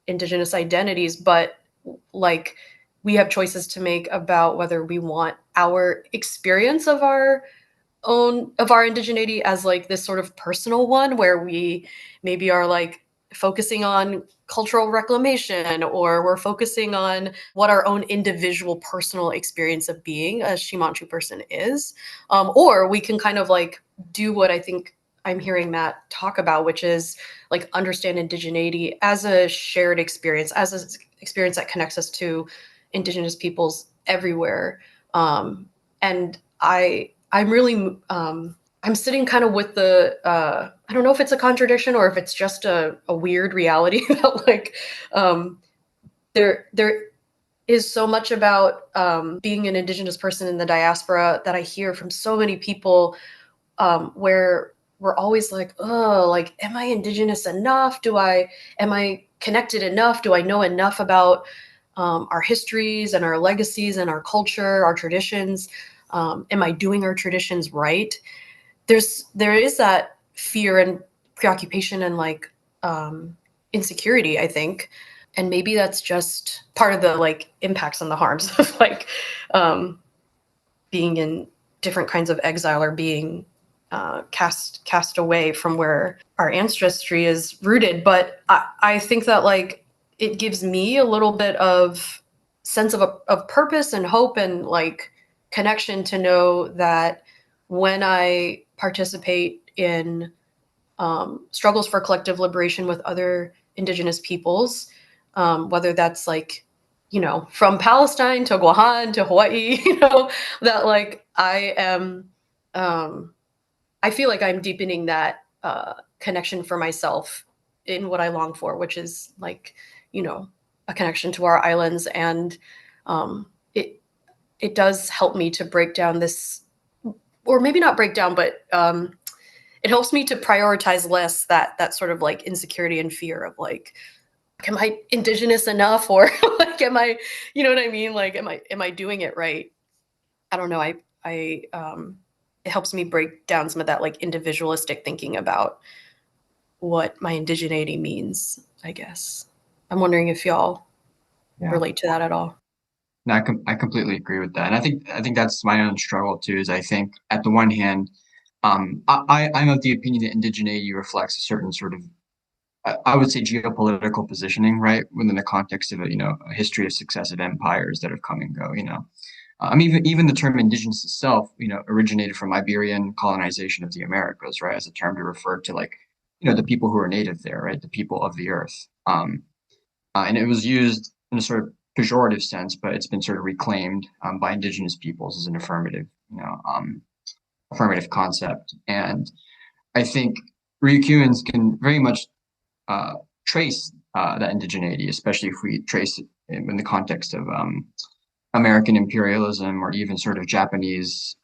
indigenous identities, but like we have choices to make about whether we want our experience of our indigeneity as like this sort of personal one where we maybe are like focusing on cultural reclamation, or we're focusing on what our own individual personal experience of being a Shimanchu person is, or we can kind of like do what I think I'm hearing Matt talk about, which is like understand indigeneity as a shared experience, as an experience that connects us to indigenous peoples everywhere. And I'm really I'm sitting kind of with the I don't know if it's a contradiction or if it's just a weird reality that like there is so much about being an indigenous person in the diaspora that I hear from so many people, where we're always like, oh, like, am I indigenous enough? Am I connected enough? Do I know enough about our histories and our legacies and our culture, our traditions? Am I doing our traditions right? There is that fear and preoccupation and like insecurity, I think. And maybe that's just part of the like impacts and the harms of like being in different kinds of exile, or being cast away from where our ancestry is rooted. But I think that like it gives me a little bit of sense of purpose and hope and like connection to know that when I participate in struggles for collective liberation with other indigenous peoples, whether that's like, you know, from Palestine to Guahan to Hawaii, you know, that like I am, I feel like I'm deepening that connection for myself in what I long for, which is like, you know, a connection to our islands. And it does help me to break down this, or maybe not break down, but it helps me to prioritize less that sort of like insecurity and fear of like, am I indigenous enough, or like am I, you know what I mean, like am I doing it right? I don't know. I it helps me break down some of that like individualistic thinking about what my indigeneity means, I guess. I'm wondering if y'all relate to that at all. No, I completely agree with that, and I think that's my own struggle too. Is I think at the one hand, I'm of the opinion that indigeneity reflects a certain sort of, I would say, geopolitical positioning, right, within the context of a history of successive empires that have come and go. I mean, even the term indigenous itself, originated from Iberian colonization of the Americas, right, as a term to refer to like, the people who are native there, right, the people of the earth. And it was used in a sort of pejorative sense, but it's been sort of reclaimed by indigenous peoples as an affirmative concept. And I think Ryukyuans can very much trace that indigeneity, especially if we trace it in the context of American imperialism, or even sort of Japanese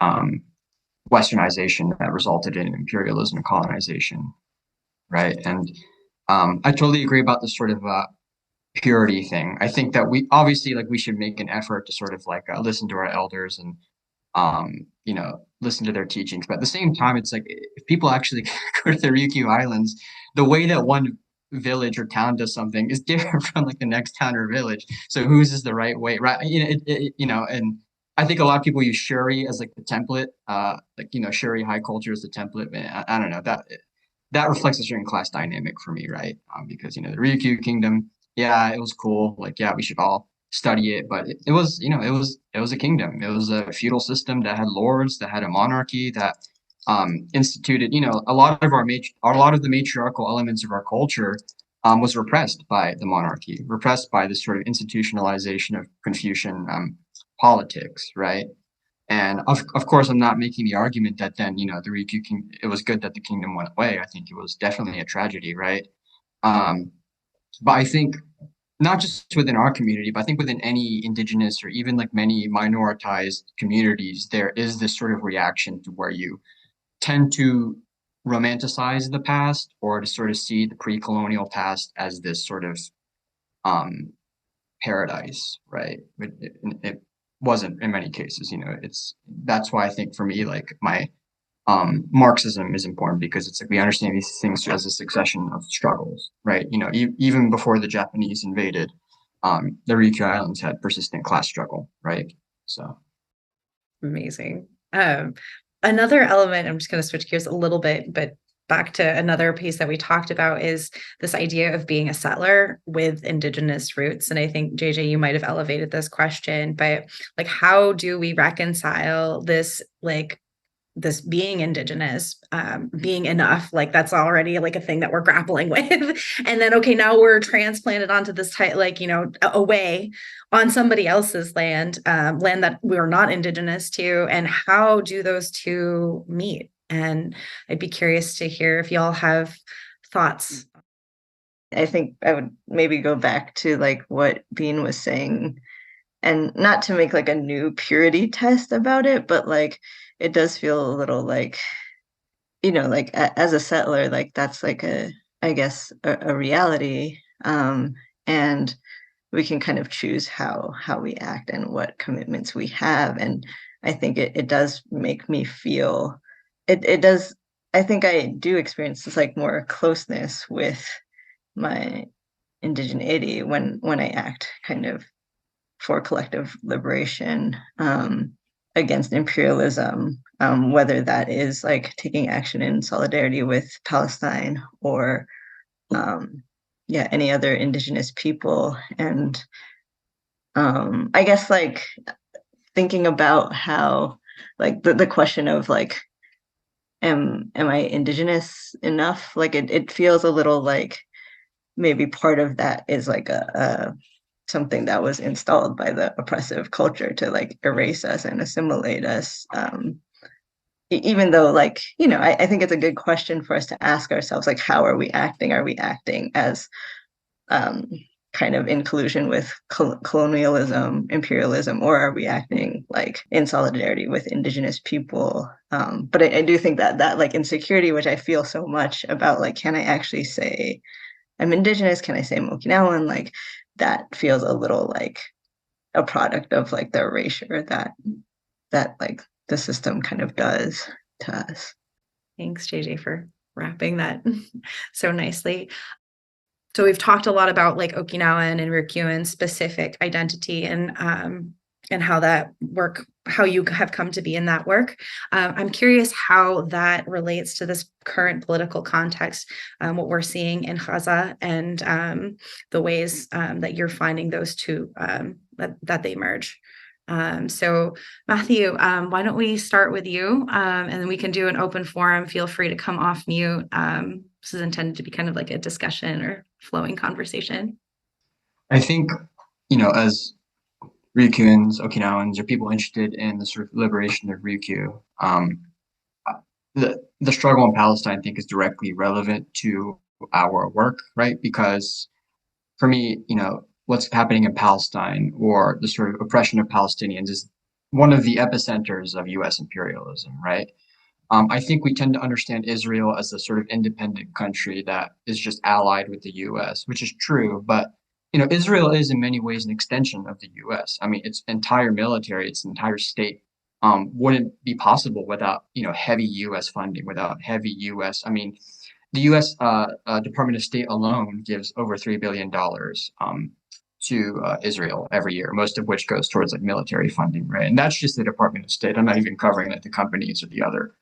westernization that resulted in imperialism and colonization, right? And I totally agree about this sort of purity thing. I think that we obviously, like, we should make an effort to sort of like listen to our elders and listen to their teachings. But at the same time, it's like if people actually go to the Ryukyu Islands, the way that one village or town does something is different from like the next town or village. So whose is the right way, right? And I think a lot of people use Shuri as like the template, Shuri high culture is the template. I don't know, that reflects a certain class dynamic for me, right? Because the Ryukyu kingdom, yeah, it was cool. Like, yeah, we should all study it, but it was, it was a kingdom. It was a feudal system that had lords, that had a monarchy, that instituted, a lot of the matriarchal elements of our culture was repressed by the monarchy, repressed by this sort of institutionalization of Confucian politics, right? And of course, I'm not making the argument that then, the Ryukyu King, it was good that the kingdom went away. I think it was definitely a tragedy, right? But I think not just within our community, but I think within any indigenous or even like many minoritized communities, there is this sort of reaction to where you tend to romanticize the past or to sort of see the pre-colonial past as this sort of paradise, right? It wasn't in many cases, that's why I think for me, like my Marxism is important because it's like we understand these things as a succession of struggles, right? Even before the Japanese invaded, the Ryukyu Islands had persistent class struggle, right? So amazing. Another element, I'm just going to switch gears a little bit, but back to another piece that we talked about is this idea of being a settler with indigenous roots. And I think, JJ, you might have elevated this question, but like, how do we reconcile this, like, this being indigenous, being enough, like that's already like a thing that we're grappling with. And then, okay, now we're transplanted onto this type, like, away on somebody else's land, land that we're not indigenous to. And how do those two meet? And I'd be curious to hear if y'all have thoughts. I think I would maybe go back to like what Bean was saying, and not to make like a new purity test about it, but like it does feel a little like, like as a settler, like that's like I guess a reality. And we can kind of choose how we act and what commitments we have. And I think it does make me feel, it does, I think I do experience this like more closeness with my indigeneity when I act kind of for collective liberation, against imperialism, whether that is like taking action in solidarity with Palestine or any other indigenous people. And I guess like thinking about how like the question of like am I indigenous enough, like it feels a little like maybe part of that is like a something that was installed by the oppressive culture to like erase us and assimilate us. Even though like, I think it's a good question for us to ask ourselves, like, how are we acting? Are we acting as kind of in collusion with colonialism, imperialism, or are we acting like in solidarity with indigenous people? But I do think that like insecurity, which I feel so much about, like, can I actually say I'm indigenous? Can I say I'm Okinawan? Like that feels a little like a product of like the erasure that like the system kind of does to us. Thanks, JJ, for wrapping that so nicely. So we've talked a lot about like Okinawan and Ryukyuan specific identity and how that work, how you have come to be in that work. I'm curious how that relates to this current political context, what we're seeing in Gaza, and the ways that you're finding those two, that they merge. So Matthew, why don't we start with you, and then we can do an open forum. Feel free to come off mute. This is intended to be kind of like a discussion or flowing conversation. I think, as Ryukyuans, Okinawans, or people interested in the sort of liberation of Ryukyu, the struggle in Palestine, I think, is directly relevant to our work, right? Because for me, what's happening in Palestine or the sort of oppression of Palestinians is one of the epicenters of U.S. imperialism, right? I think we tend to understand Israel as a sort of independent country that is just allied with the U.S., which is true, but Israel is in many ways an extension of the U.S. I mean, its entire military, its entire state, wouldn't be possible without heavy U.S. funding, without heavy U.S. I mean, the U.S. Department of State alone gives over $3 billion to Israel every year, most of which goes towards like military funding, right? And that's just the Department of State. I'm not even covering like the companies or the other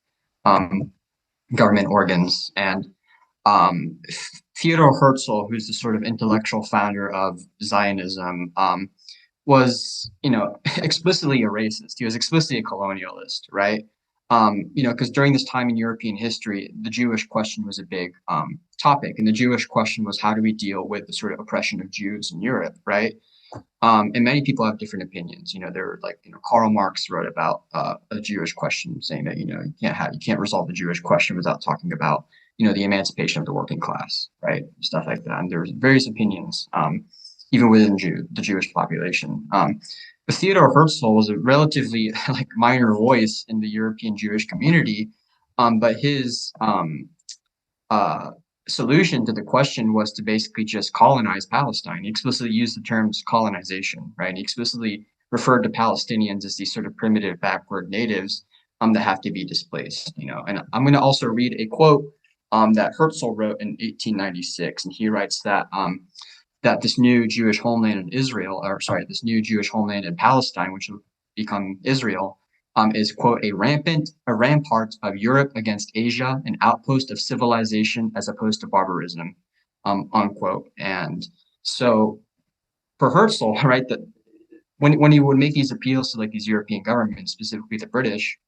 government organs. And Theodor Herzl, who's the sort of intellectual founder of Zionism, was, explicitly a racist. He was explicitly a colonialist, right? Because during this time in European history, the Jewish question was a big topic. And the Jewish question was, how do we deal with the sort of oppression of Jews in Europe, right? And many people have different opinions. There were like, Karl Marx wrote about a Jewish question, saying that, you can't resolve the Jewish question without talking about, the emancipation of the working class, right? Stuff like that. And there's various opinions, even within the Jewish population. But Theodor Herzl was a relatively like minor voice in the European Jewish community, But his solution to the question was to basically just colonize Palestine. He explicitly used the terms colonization, right? He explicitly referred to Palestinians as these sort of primitive backward natives that have to be displaced, you know. And I'm going to also read a quote that Herzl wrote in 1896, and he writes that that this new Jewish homeland in Israel, or sorry, this new Jewish homeland in Palestine, which will become Israel, is, quote, a rampart of Europe against Asia, an outpost of civilization as opposed to barbarism, unquote. And so for Herzl, right, that when he would make these appeals to like these European governments, specifically the British,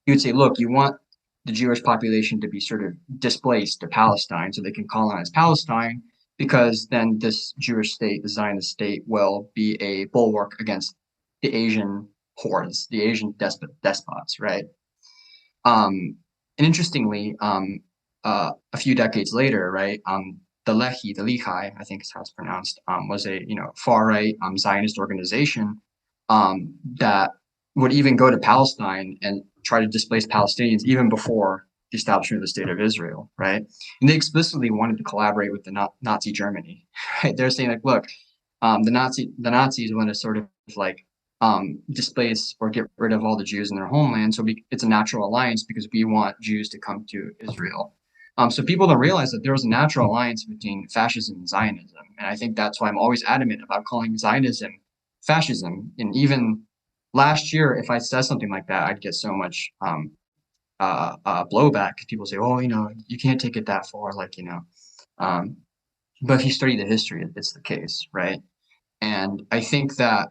he would say, look, you want the Jewish population to be sort of displaced to Palestine so they can colonize Palestine, because then this Jewish state, the Zionist state, will be a bulwark against the Asian hordes, the Asian despots, right? And interestingly, a few decades later, right, the Lehigh, I think is how it's pronounced, was a far right Zionist organization that would even go to Palestine and try to displace Palestinians even before the establishment of the state of Israel, right? And they explicitly wanted to collaborate with the Nazi Germany, right? They're saying like, look, the Nazis want to sort of like displace or get rid of all the Jews in their homeland. So it's a natural alliance because we want Jews to come to Israel. So people don't realize that there was a natural alliance between fascism and Zionism. And I think that's why I'm always adamant about calling Zionism fascism. And even last year, if I said something like that, I'd get so much blowback. People say, oh, you can't take it that far. Like, but if you study the history, it's the case, right? And I think that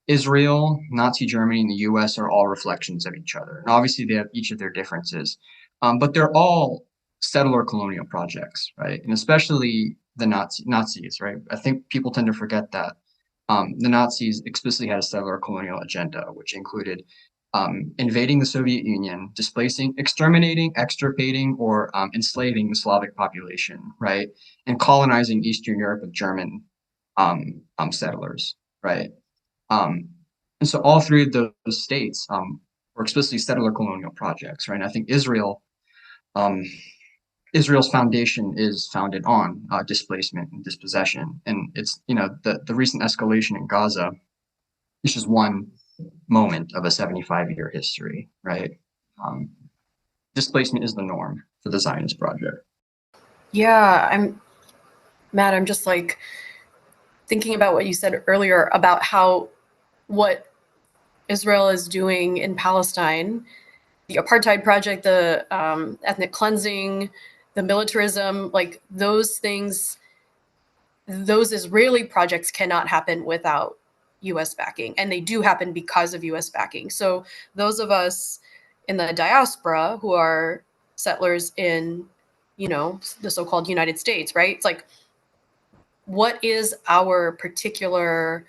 Israel, Nazi Germany, and the US are all reflections of each other. And obviously, they have each of their differences, but they're all settler colonial projects, right? And especially the Nazis, right? I think people tend to forget that the Nazis explicitly had a settler colonial agenda, which included invading the Soviet Union, displacing, exterminating, extirpating, or enslaving the Slavic population, right? And colonizing Eastern Europe with German settlers, right? And so all three of those states were explicitly settler colonial projects, right? And I think Israel's foundation is founded on displacement and dispossession. And it's, the recent escalation in Gaza is just one moment of a 75-year history, right? Displacement is the norm for the Zionist project. Yeah, Matt, I'm just like thinking about what you said earlier about how what Israel is doing in Palestine, the apartheid project, the ethnic cleansing, the militarism, like those things, those Israeli projects cannot happen without US backing. And they do happen because of US backing. So those of us in the diaspora who are settlers in, the so-called United States, right? It's like, what is our particular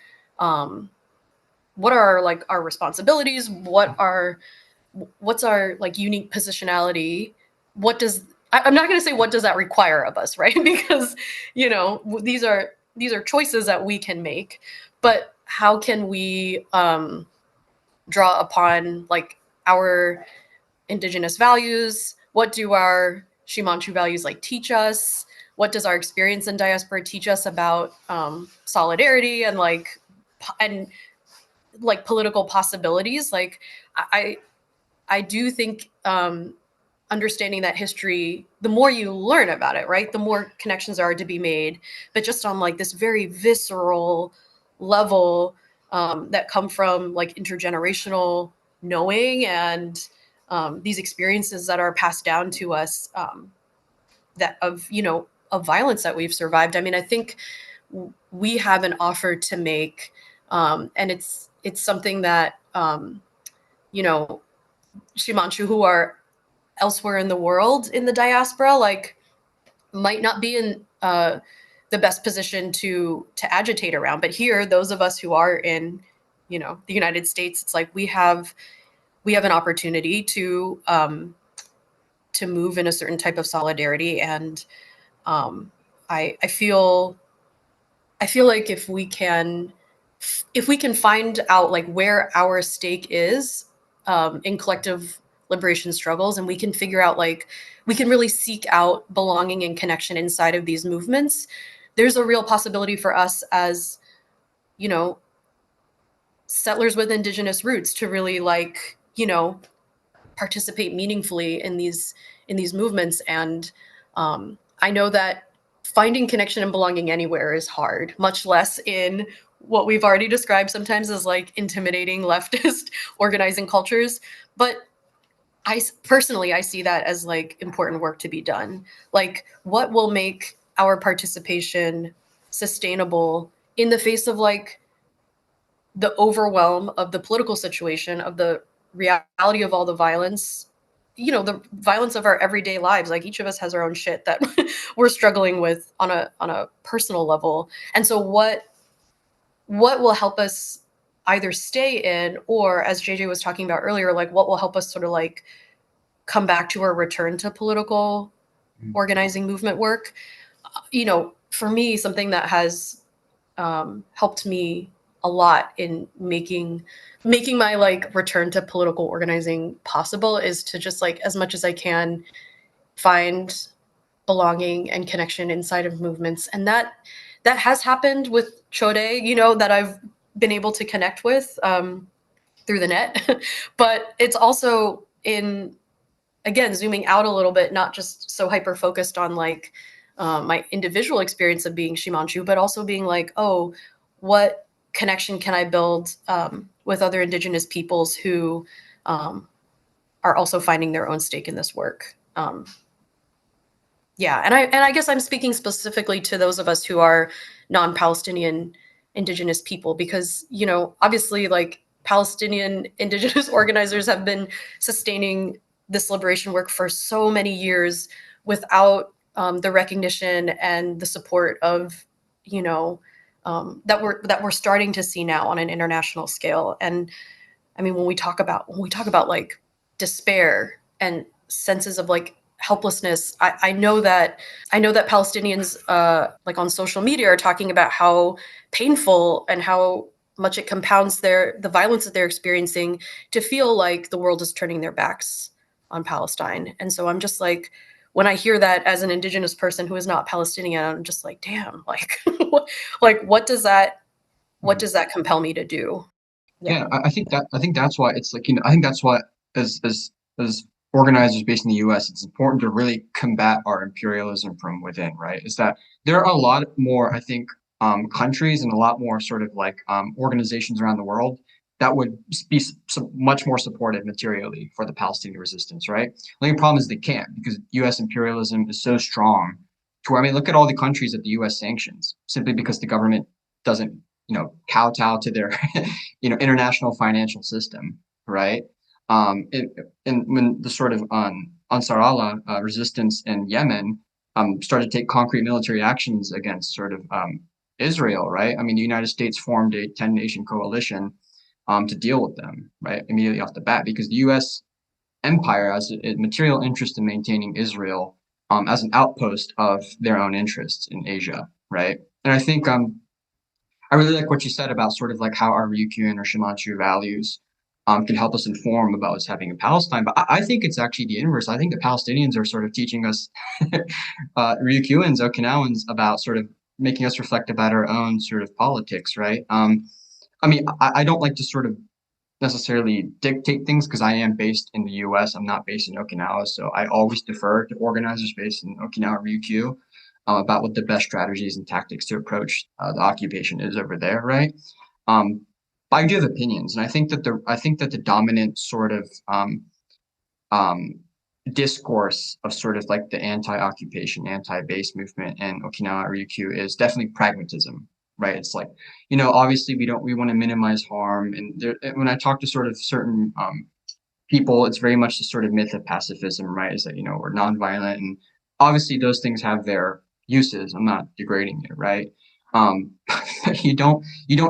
what are like our responsibilities? What's our like unique positionality? I'm not going to say what does that require of us, right? Because these are choices that we can make, but how can we draw upon like our indigenous values? What do our Shimanchu values like teach us? What does our experience in diaspora teach us about solidarity and political possibilities? Like I do think understanding that history, the more you learn about it, right, the more connections are to be made. But just on like this very visceral level that come from like intergenerational knowing and these experiences that are passed down to us that of violence that we've survived. I mean, I think we have an offer to make, and it's something that Shimanchu who are elsewhere in the world in the diaspora like might not be in the best position to agitate around. But here, those of us who are in the United States, it's like we have an opportunity to move in a certain type of solidarity. And I feel like if we can find out like where our stake is in collective liberation struggles, and we can figure out, like, we can really seek out belonging and connection inside of these movements, there's a real possibility for us as, you know, settlers with indigenous roots to really, like, you know, participate meaningfully in these movements. And I know that finding connection and belonging anywhere is hard, much less in what we've already described sometimes as like intimidating leftist organizing cultures. But I personally, I see that as like important work to be done. Like, what will make our participation sustainable in the face of like the overwhelm of the political situation, of the reality of all the violence, you know, the violence of our everyday lives. Like, each of us has our own shit that we're struggling with on a personal level. And so what will help us either stay in, or, as JJ was talking about earlier, like, what will help us sort of like come back to or return to political organizing movement work? You know, for me, something that has helped me a lot in making my like return to political organizing possible is to just, like, as much as I can, find belonging and connection inside of movements. And that has happened with Choodee, you know, that I've been able to connect with through the net. But it's also in, again, zooming out a little bit, not just so hyper focused on like my individual experience of being Shimanchu, but also being like, oh, what connection can I build with other indigenous peoples who are also finding their own stake in this work? Yeah, and I guess I'm speaking specifically to those of us who are non-Palestinian indigenous people, because, you know, obviously, like, Palestinian indigenous organizers have been sustaining this liberation work for so many years without the recognition and the support of, you know, that we're starting to see now on an international scale. And I mean, when we talk about like despair and senses of like helplessness, I know that Palestinians like on social media are talking about how painful and how much it compounds the violence that they're experiencing to feel like the world is turning their backs on Palestine. And so I'm just like, when I hear that as an indigenous person who is not Palestinian, I'm just like, damn, like, like, what does that compel me to do? Yeah, I think that's why it's like, you know, I think that's why as organizers based in the US, it's important to really combat our imperialism from within, right? Is that there are a lot more, I think, countries and a lot more sort of like organizations around the world that would be much more supportive materially for the Palestinian resistance, right? The only problem is they can't, because US imperialism is so strong to where, I mean, look at all the countries that the US sanctions simply because the government doesn't, you know, kowtow to their, you know, international financial system, right? And when the sort of Ansar Allah resistance in Yemen started to take concrete military actions against sort of Israel, right? I mean, the United States formed a 10-nation coalition to deal with them, right, immediately off the bat, because the U.S. empire has a material interest in maintaining Israel as an outpost of their own interests in Asia, right? And I think I really like what you said about sort of like how our Ryukyuan or Shimanchu values can help us inform about what's happening in Palestine. But I think it's actually the inverse. I think the Palestinians are sort of teaching us Ryukyuans, Okinawans, about sort of making us reflect about our own sort of politics, right? I mean, I don't like to sort of necessarily dictate things because I am based in the US. I'm not based in Okinawa. So I always defer to organizers based in Okinawa Ryukyu about what the best strategies and tactics to approach the occupation is over there, right? But I do have opinions, and I think that the dominant sort of discourse of sort of like the anti-occupation, anti-base movement in Okinawa Ryukyu is definitely pragmatism, right? It's like, you know, obviously we want to minimize harm, and when I talk to sort of certain people, it's very much the sort of myth of pacifism, right? Is that, you know, we're nonviolent, and obviously those things have their uses. I'm not degrading it, right? You don't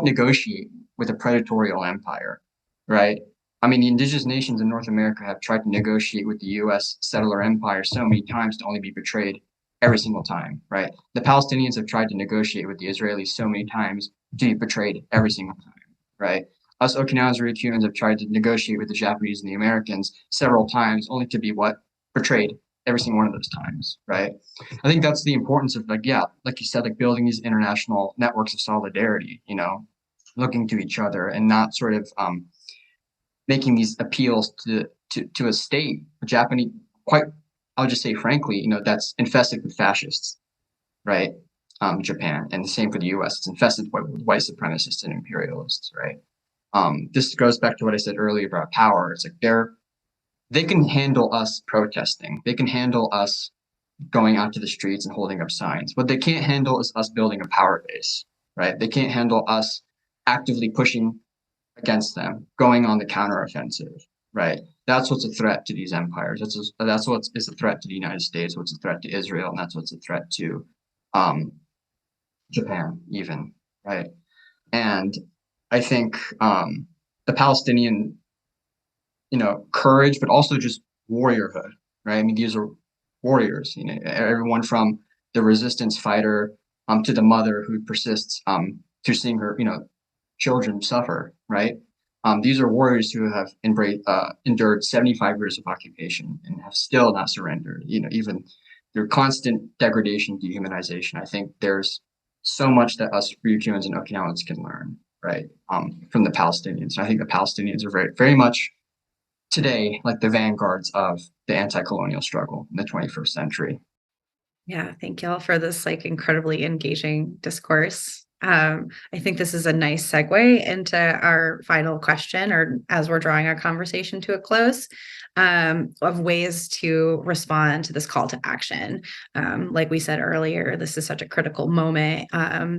negotiate with a predatory empire, right? I mean, the indigenous nations in North America have tried to negotiate with the U.S. settler empire so many times to only be betrayed every single time, right? The Palestinians have tried to negotiate with the Israelis so many times to be betrayed every single time, right? us Okinawans and Ryukyuans have tried to negotiate with the Japanese and the Americans several times, only to be betrayed every single one of those times, right? I think that's the importance of like you said, like building these international networks of solidarity, looking to each other and not sort of making these appeals to a state, Japanese, I'll just say frankly, that's infested with fascists, right? Japan, and the same for the U.S. It's infested with white supremacists and imperialists, right? This goes back to what I said earlier about power. It's like they can handle us protesting. They can handle us going out to the streets and holding up signs. What they can't handle is us building a power base, right? They can't handle us actively pushing against them, going on the counteroffensive, right? That's what's a threat to these empires. That's what is a threat to the United States, what's a threat to Israel, and that's what's a threat to Japan even, right? And I think the Palestinian, courage, but also just warriorhood, right? I mean, these are warriors, everyone from the resistance fighter to the mother who persists to seeing her, children suffer, right? These are warriors who have endured 75 years of occupation and have still not surrendered, even through constant degradation, dehumanization. I think there's so much that us Ryukyuans and Okinawans can learn, right, from the Palestinians. And I think the Palestinians are very, very much today like the vanguards of the anti-colonial struggle in the 21st century. Yeah, thank y'all for this incredibly engaging discourse. I think this is a nice segue into our final question, or as we're drawing our conversation to a close, of ways to respond to this call to action. Like we said earlier, this is such a critical moment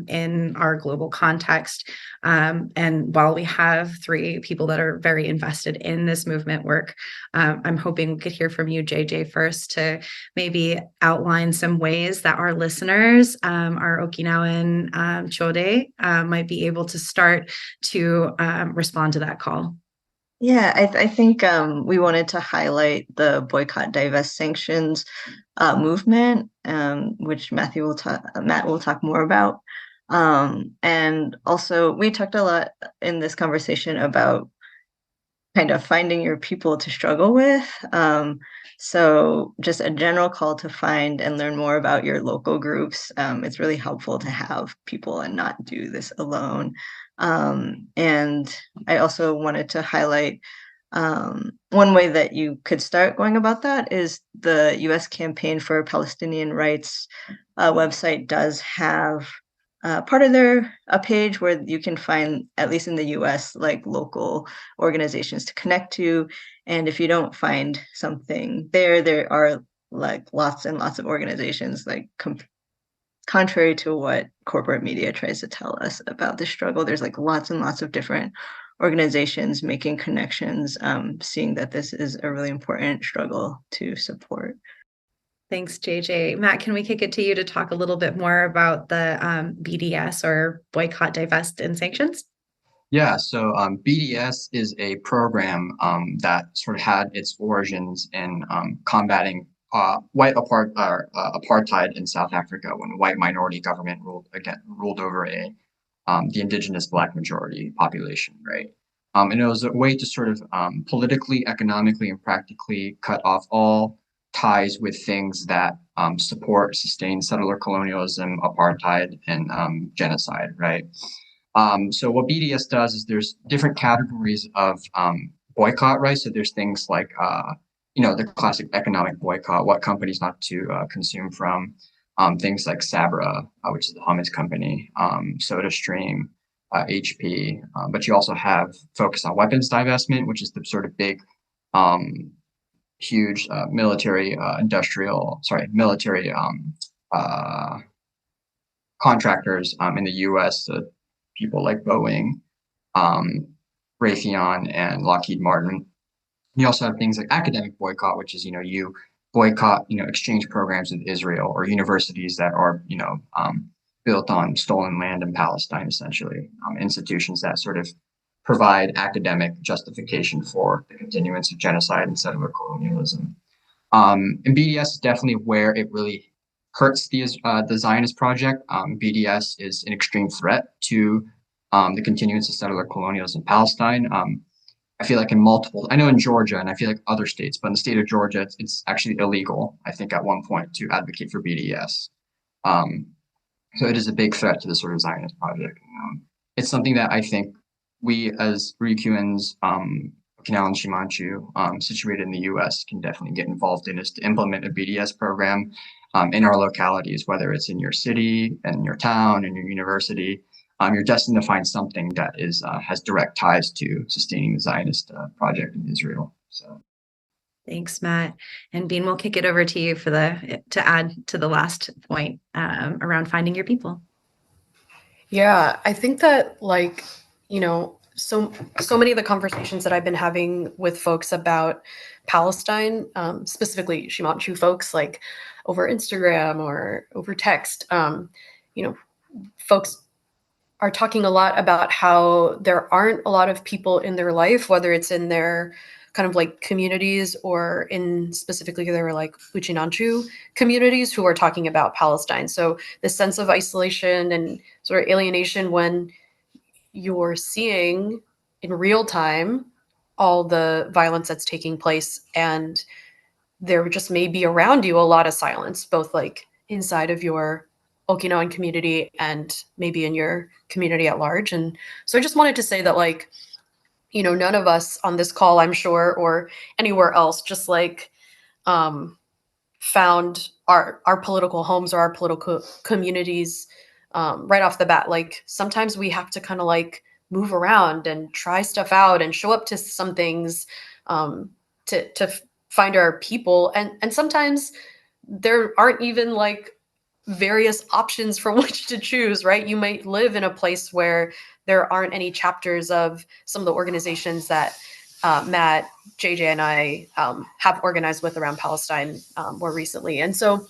in our global context. And while we have three people that are very invested in this movement work, I'm hoping we could hear from you, JJ, first to maybe outline some ways that our listeners, our Okinawan Choodee, might be able to start to respond to that call. Yeah, I think we wanted to highlight the boycott, divest, sanctions movement, which Matt will talk more about. And also, we talked a lot in this conversation about kind of finding your people to struggle with. So just a general call to find and learn more about your local groups. It's really helpful to have people and not do this alone. And I also wanted to highlight one way that you could start going about that is the U.S. Campaign for Palestinian Rights website does have part of a page where you can find, at least in the US, local organizations to connect to. And if you don't find something there are lots and lots of organizations, contrary to what corporate media tries to tell us about the struggle. There's lots and lots of different organizations making connections, seeing that this is a really important struggle to support. Thanks, JJ. Matt, can we kick it to you to talk a little bit more about the BDS, or boycott, divest, and sanctions? Yeah, so BDS is a program that sort of had its origins in combating white apartheid in South Africa when a white minority government ruled over the indigenous Black majority population, right? And it was a way to sort of politically, economically, and practically cut off all ties with things that sustain settler colonialism, apartheid, and genocide, right? So what BDS does is there's different categories of boycott, right? So there's things like, the classic economic boycott, what companies not to consume from, things like Sabra, which is the hummus company, SodaStream, HP, but you also have focus on weapons divestment, which is the sort of big huge military contractors in the U.S. People like Boeing, Raytheon, and Lockheed Martin. You also have things like academic boycott, which is you boycott exchange programs with Israel or universities that are built on stolen land in Palestine, essentially institutions that sort of provide academic justification for the continuance of genocide and settler colonialism. And BDS is definitely where it really hurts the Zionist project. BDS is an extreme threat to the continuance of settler colonialism in Palestine. I feel like in multiple, I know in Georgia and I feel like other states, but in the state of Georgia, it's actually illegal, I think, at one point to advocate for BDS. Um, so it is a big threat to the sort of Zionist project. It's something that I think we as Ryukyuans, Okinawan Shimanchu, situated in the US, can definitely get involved in, is to implement a BDS program in our localities, whether it's in your city, in your town, in your university. You're destined to find something that is has direct ties to sustaining the Zionist project in Israel. So. Thanks, Matt. And Bean, we'll kick it over to you for to add to the last point around finding your people. Yeah, I think that like, so many of the conversations that I've been having with folks about Palestine, specifically Shimanchu folks, like over Instagram or over text, folks are talking a lot about how there aren't a lot of people in their life, whether it's in their kind of like communities or in specifically their like Uchinanchu communities, who are talking about Palestine. So this sense of isolation and sort of alienation when you're seeing in real time all the violence that's taking place, and there just may be around you a lot of silence, both like inside of your Okinawan community and maybe in your community at large. And so I just wanted to say that, like, none of us on this call, I'm sure, or anywhere else, just like found our political homes or our political communities right off the bat. Like sometimes we have to kind of like move around and try stuff out and show up to some things to find our people. And sometimes there aren't even like various options from which to choose, right? You might live in a place where there aren't any chapters of some of the organizations that Matt, JJ, and I have organized with around Palestine more recently. And so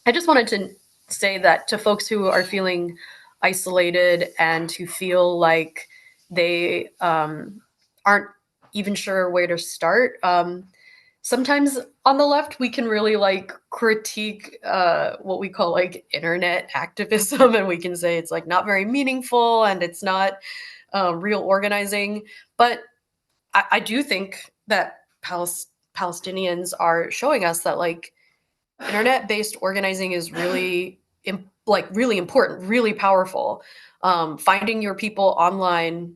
I just wanted to say that to folks who are feeling isolated and who feel like they aren't even sure where to start. Sometimes on the left, we can really like critique what we call like internet activism, and we can say it's like not very meaningful and it's not real organizing. But I do think that Palestinians are showing us that like internet-based organizing is really really important, really powerful. Finding your people online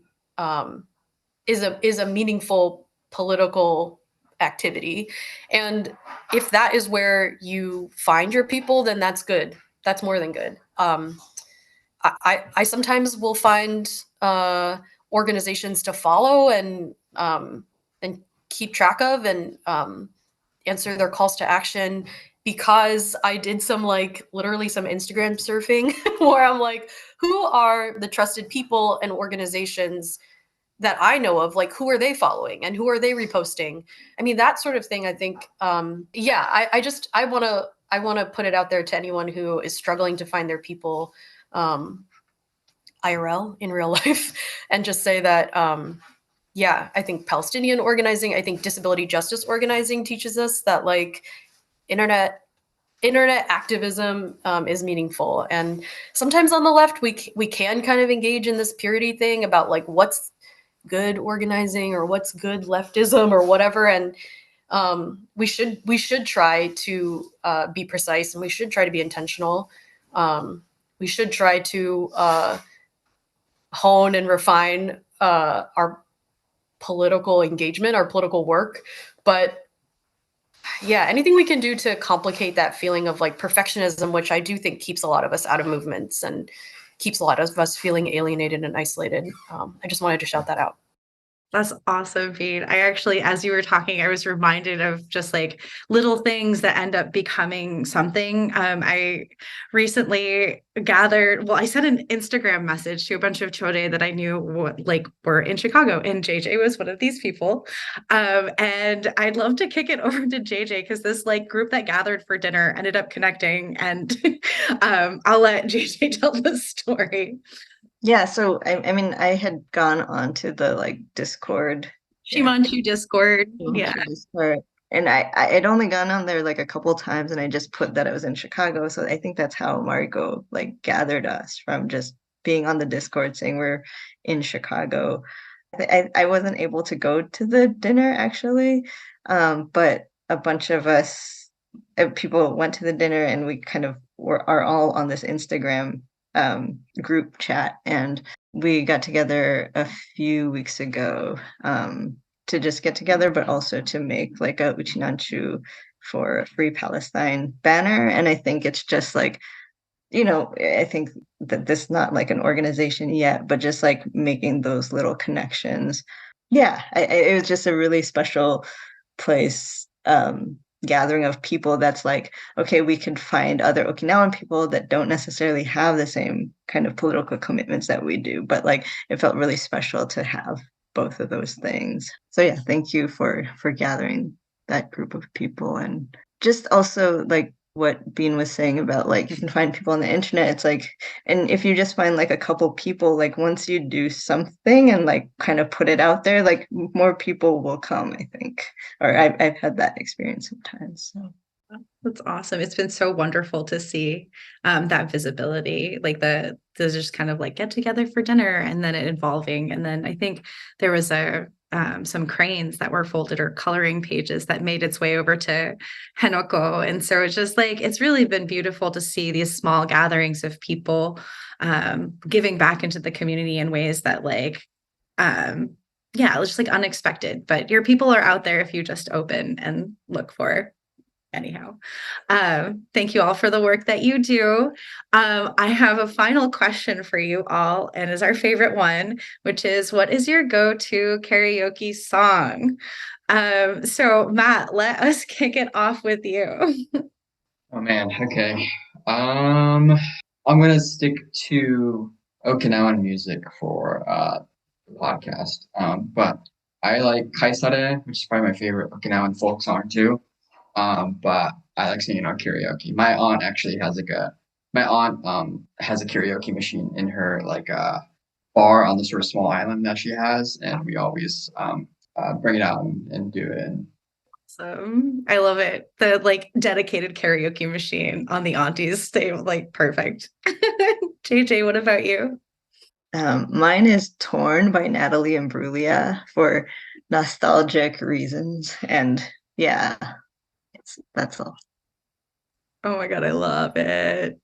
is a meaningful political activity, and if that is where you find your people, then that's good. That's more than good. I sometimes will find organizations to follow and keep track of and answer their calls to action, because I did some like literally some Instagram surfing where I'm like, who are the trusted people and organizations that I know of? Like, who are they following and who are they reposting? I mean, that sort of thing. I think, I want to put it out there to anyone who is struggling to find their people IRL in real life, and just say that, I think Palestinian organizing, I think disability justice organizing teaches us that like internet activism is meaningful. And sometimes on the left, we can kind of engage in this purity thing about like what's good organizing or what's good leftism or whatever. And we should try to be precise, and we should try to be intentional. We should try to hone and refine our political engagement, our political work. But yeah, anything we can do to complicate that feeling of like perfectionism, which I do think keeps a lot of us out of movements and keeps a lot of us feeling alienated and isolated. I just wanted to shout that out. That's awesome, Bean. I actually, as you were talking, I was reminded of just like little things that end up becoming something. I recently I sent an Instagram message to a bunch of Choodee that I knew were in Chicago, and JJ was one of these people. And I'd love to kick it over to JJ, because this like group that gathered for dinner ended up connecting, and I'll let JJ tell the story. Yeah, so I mean, I had gone on to the like Discord. Shimanchu Discord. Yeah. Discord. And I had only gone on there like a couple times, and I just put that I was in Chicago. So I think that's how Mariko like gathered us, from just being on the Discord saying we're in Chicago. I wasn't able to go to the dinner actually, but a bunch of us people went to the dinner, and we kind of are all on this Instagram group chat, and we got together a few weeks ago to just get together, but also to make like a Uchinanchu for Free Palestine banner. And I think it's just like, I think that this is not like an organization yet, but just like making those little connections. Yeah, it was just a really special place, gathering of people that's like, okay, we could find other Okinawan people that don't necessarily have the same kind of political commitments that we do, but like it felt really special to have both of those things. So yeah, thank you for gathering that group of people. And just also like what Bean was saying about like you can find people on the internet. It's like, and if you just find like a couple people, like once you do something and like kind of put it out there, like more people will come, I think. Or I've had that experience sometimes. So that's awesome. It's been so wonderful to see that visibility, like those just kind of like get together for dinner and then it evolving. And then I think there was some cranes that were folded or coloring pages that made its way over to Henoko. And so it's just like, it's really been beautiful to see these small gatherings of people giving back into the community in ways that like, yeah, it's just like unexpected, but your people are out there if you just open and look for. Anyhow, thank you all for the work that you do. I have a final question for you all, and is our favorite one, which is, what is your go-to karaoke song? So Matt, let us kick it off with you. Oh man, okay. I'm gonna stick to Okinawan music for the podcast. But I like Kaisare, which is probably my favorite Okinawan folk song too. But I like singing on karaoke. My aunt actually has has a karaoke machine in her like bar on the sort of small island that she has, and we always bring it out and do it. And Awesome. I love it. The like dedicated karaoke machine on the aunties stay like perfect. JJ, what about you? mine is Torn by Natalie Imbruglia for nostalgic reasons. And yeah, that's all. Oh my God, I love it.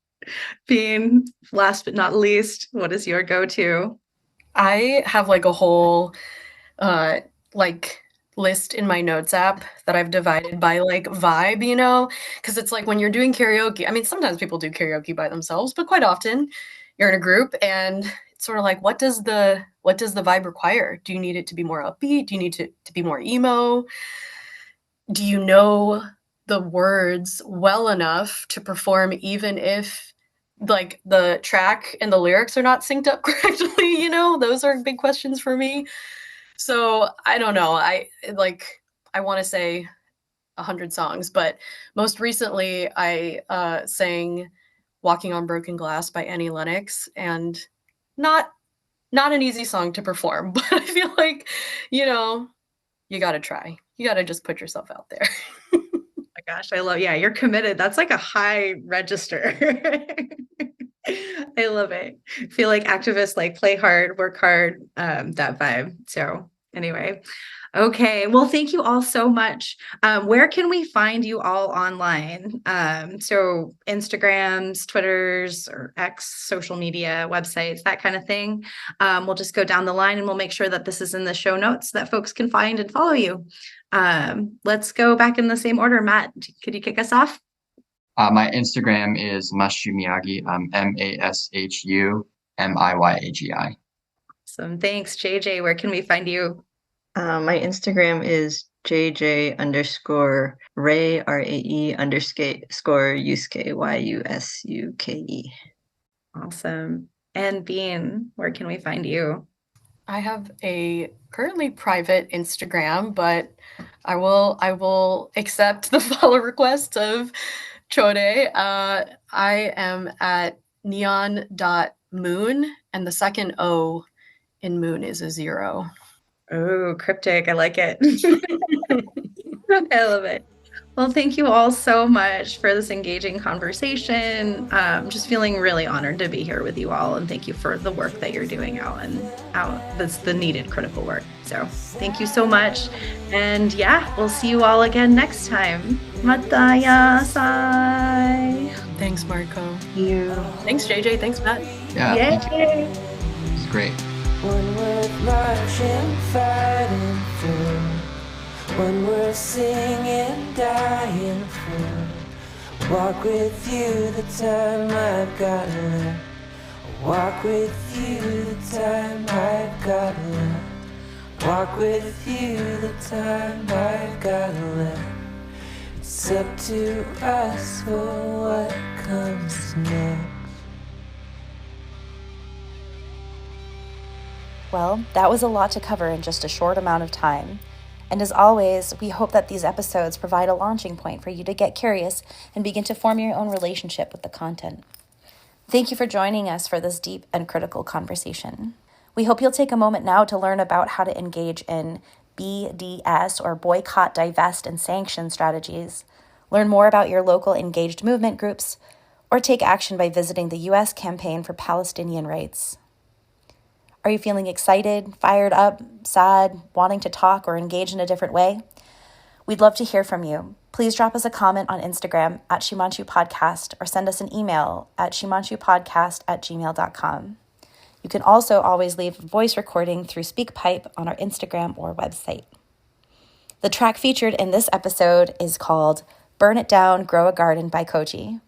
Bean, last but not least, what is your go-to? I have like a whole like list in my notes app that I've divided by like vibe, because it's like when you're doing karaoke, I mean, sometimes people do karaoke by themselves, but quite often you're in a group and it's sort of like, what does the vibe require? Do you need it to be more upbeat? Do you need to be more emo? Do you know the words well enough to perform even if like the track and the lyrics are not synced up correctly? Those are big questions for me. So I don't know. I want to say 100 songs, but most recently I sang "Walking on Broken Glass" by Annie Lennox, and not an easy song to perform, but I feel like you got to try. You got to just put yourself out there. My gosh, yeah, you're committed. That's like a high register. I love it. I feel like activists like play hard, work hard, that vibe. So anyway, okay. Well, thank you all so much. Where can we find you all online? So Instagrams, Twitters, or X, social media, websites, that kind of thing. We'll just go down the line and we'll make sure that this is in the show notes that folks can find and follow you. Let's go back in the same order. Matt, could you kick us off? my Instagram is Mashu Miyagi, MASHUMIYAGI. Awesome. Thanks, JJ. Where can we find you? My Instagram is JJ _ Ray RAE _ Yusuke YUSUKE. Awesome. And Bean, where can we find you? I have a currently private Instagram, but I will accept the follow request of Choodee. I am at neon.moon, and the second O in moon is a 0. Oh, cryptic. I like it. I love it. Well, thank you all so much for this engaging conversation. Just feeling really honored to be here with you all, and thank you for the work that you're doing out. That's the needed critical work. So thank you so much. And yeah, we'll see you all again next time. Matayasai. Thanks, Mariko. You. Thanks, JJ. Thanks, Matt. Yeah, Yay. thank you. It's great. One worth marching, fighting for. One worth singing, dying for. Walk with you the time I've got left. Walk with you the time I've got left. Walk with you the time I've got left. It's up to us for what comes next. Well, that was a lot to cover in just a short amount of time. And as always, we hope that these episodes provide a launching point for you to get curious and begin to form your own relationship with the content. Thank you for joining us for this deep and critical conversation. We hope you'll take a moment now to learn about how to engage in BDS, or boycott, divest, and sanction strategies, learn more about your local engaged movement groups, or take action by visiting the U.S. Campaign for Palestinian Rights. Are you feeling excited, fired up, sad, wanting to talk or engage in a different way? We'd love to hear from you. Please drop us a comment on Instagram at Shimanchu Podcast or send us an email at shimanchupodcast@gmail.com. You can also always leave a voice recording through SpeakPipe on our Instagram or website. The track featured in this episode is called Burn It Down, Grow a Garden by Koji.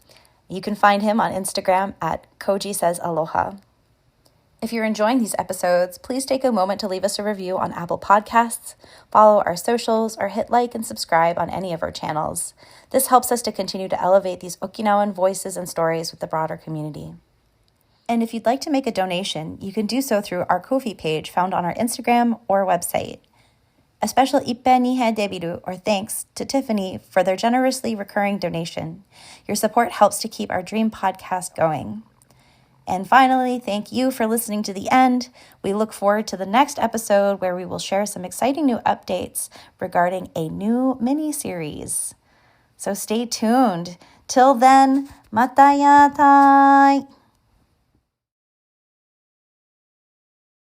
You can find him on Instagram at Koji Says Aloha. If you're enjoying these episodes, please take a moment to leave us a review on Apple Podcasts, follow our socials, or hit like and subscribe on any of our channels. This helps us to continue to elevate these Okinawan voices and stories with the broader community. And if you'd like to make a donation, you can do so through our Ko-fi page found on our Instagram or website. A special ippe nihe debiru, or thanks, to Tiffany for their generously recurring donation. Your support helps to keep our dream podcast going. And finally, thank you for listening to the end. We look forward to the next episode where we will share some exciting new updates regarding a new mini-series. So stay tuned. Till then, matayatai!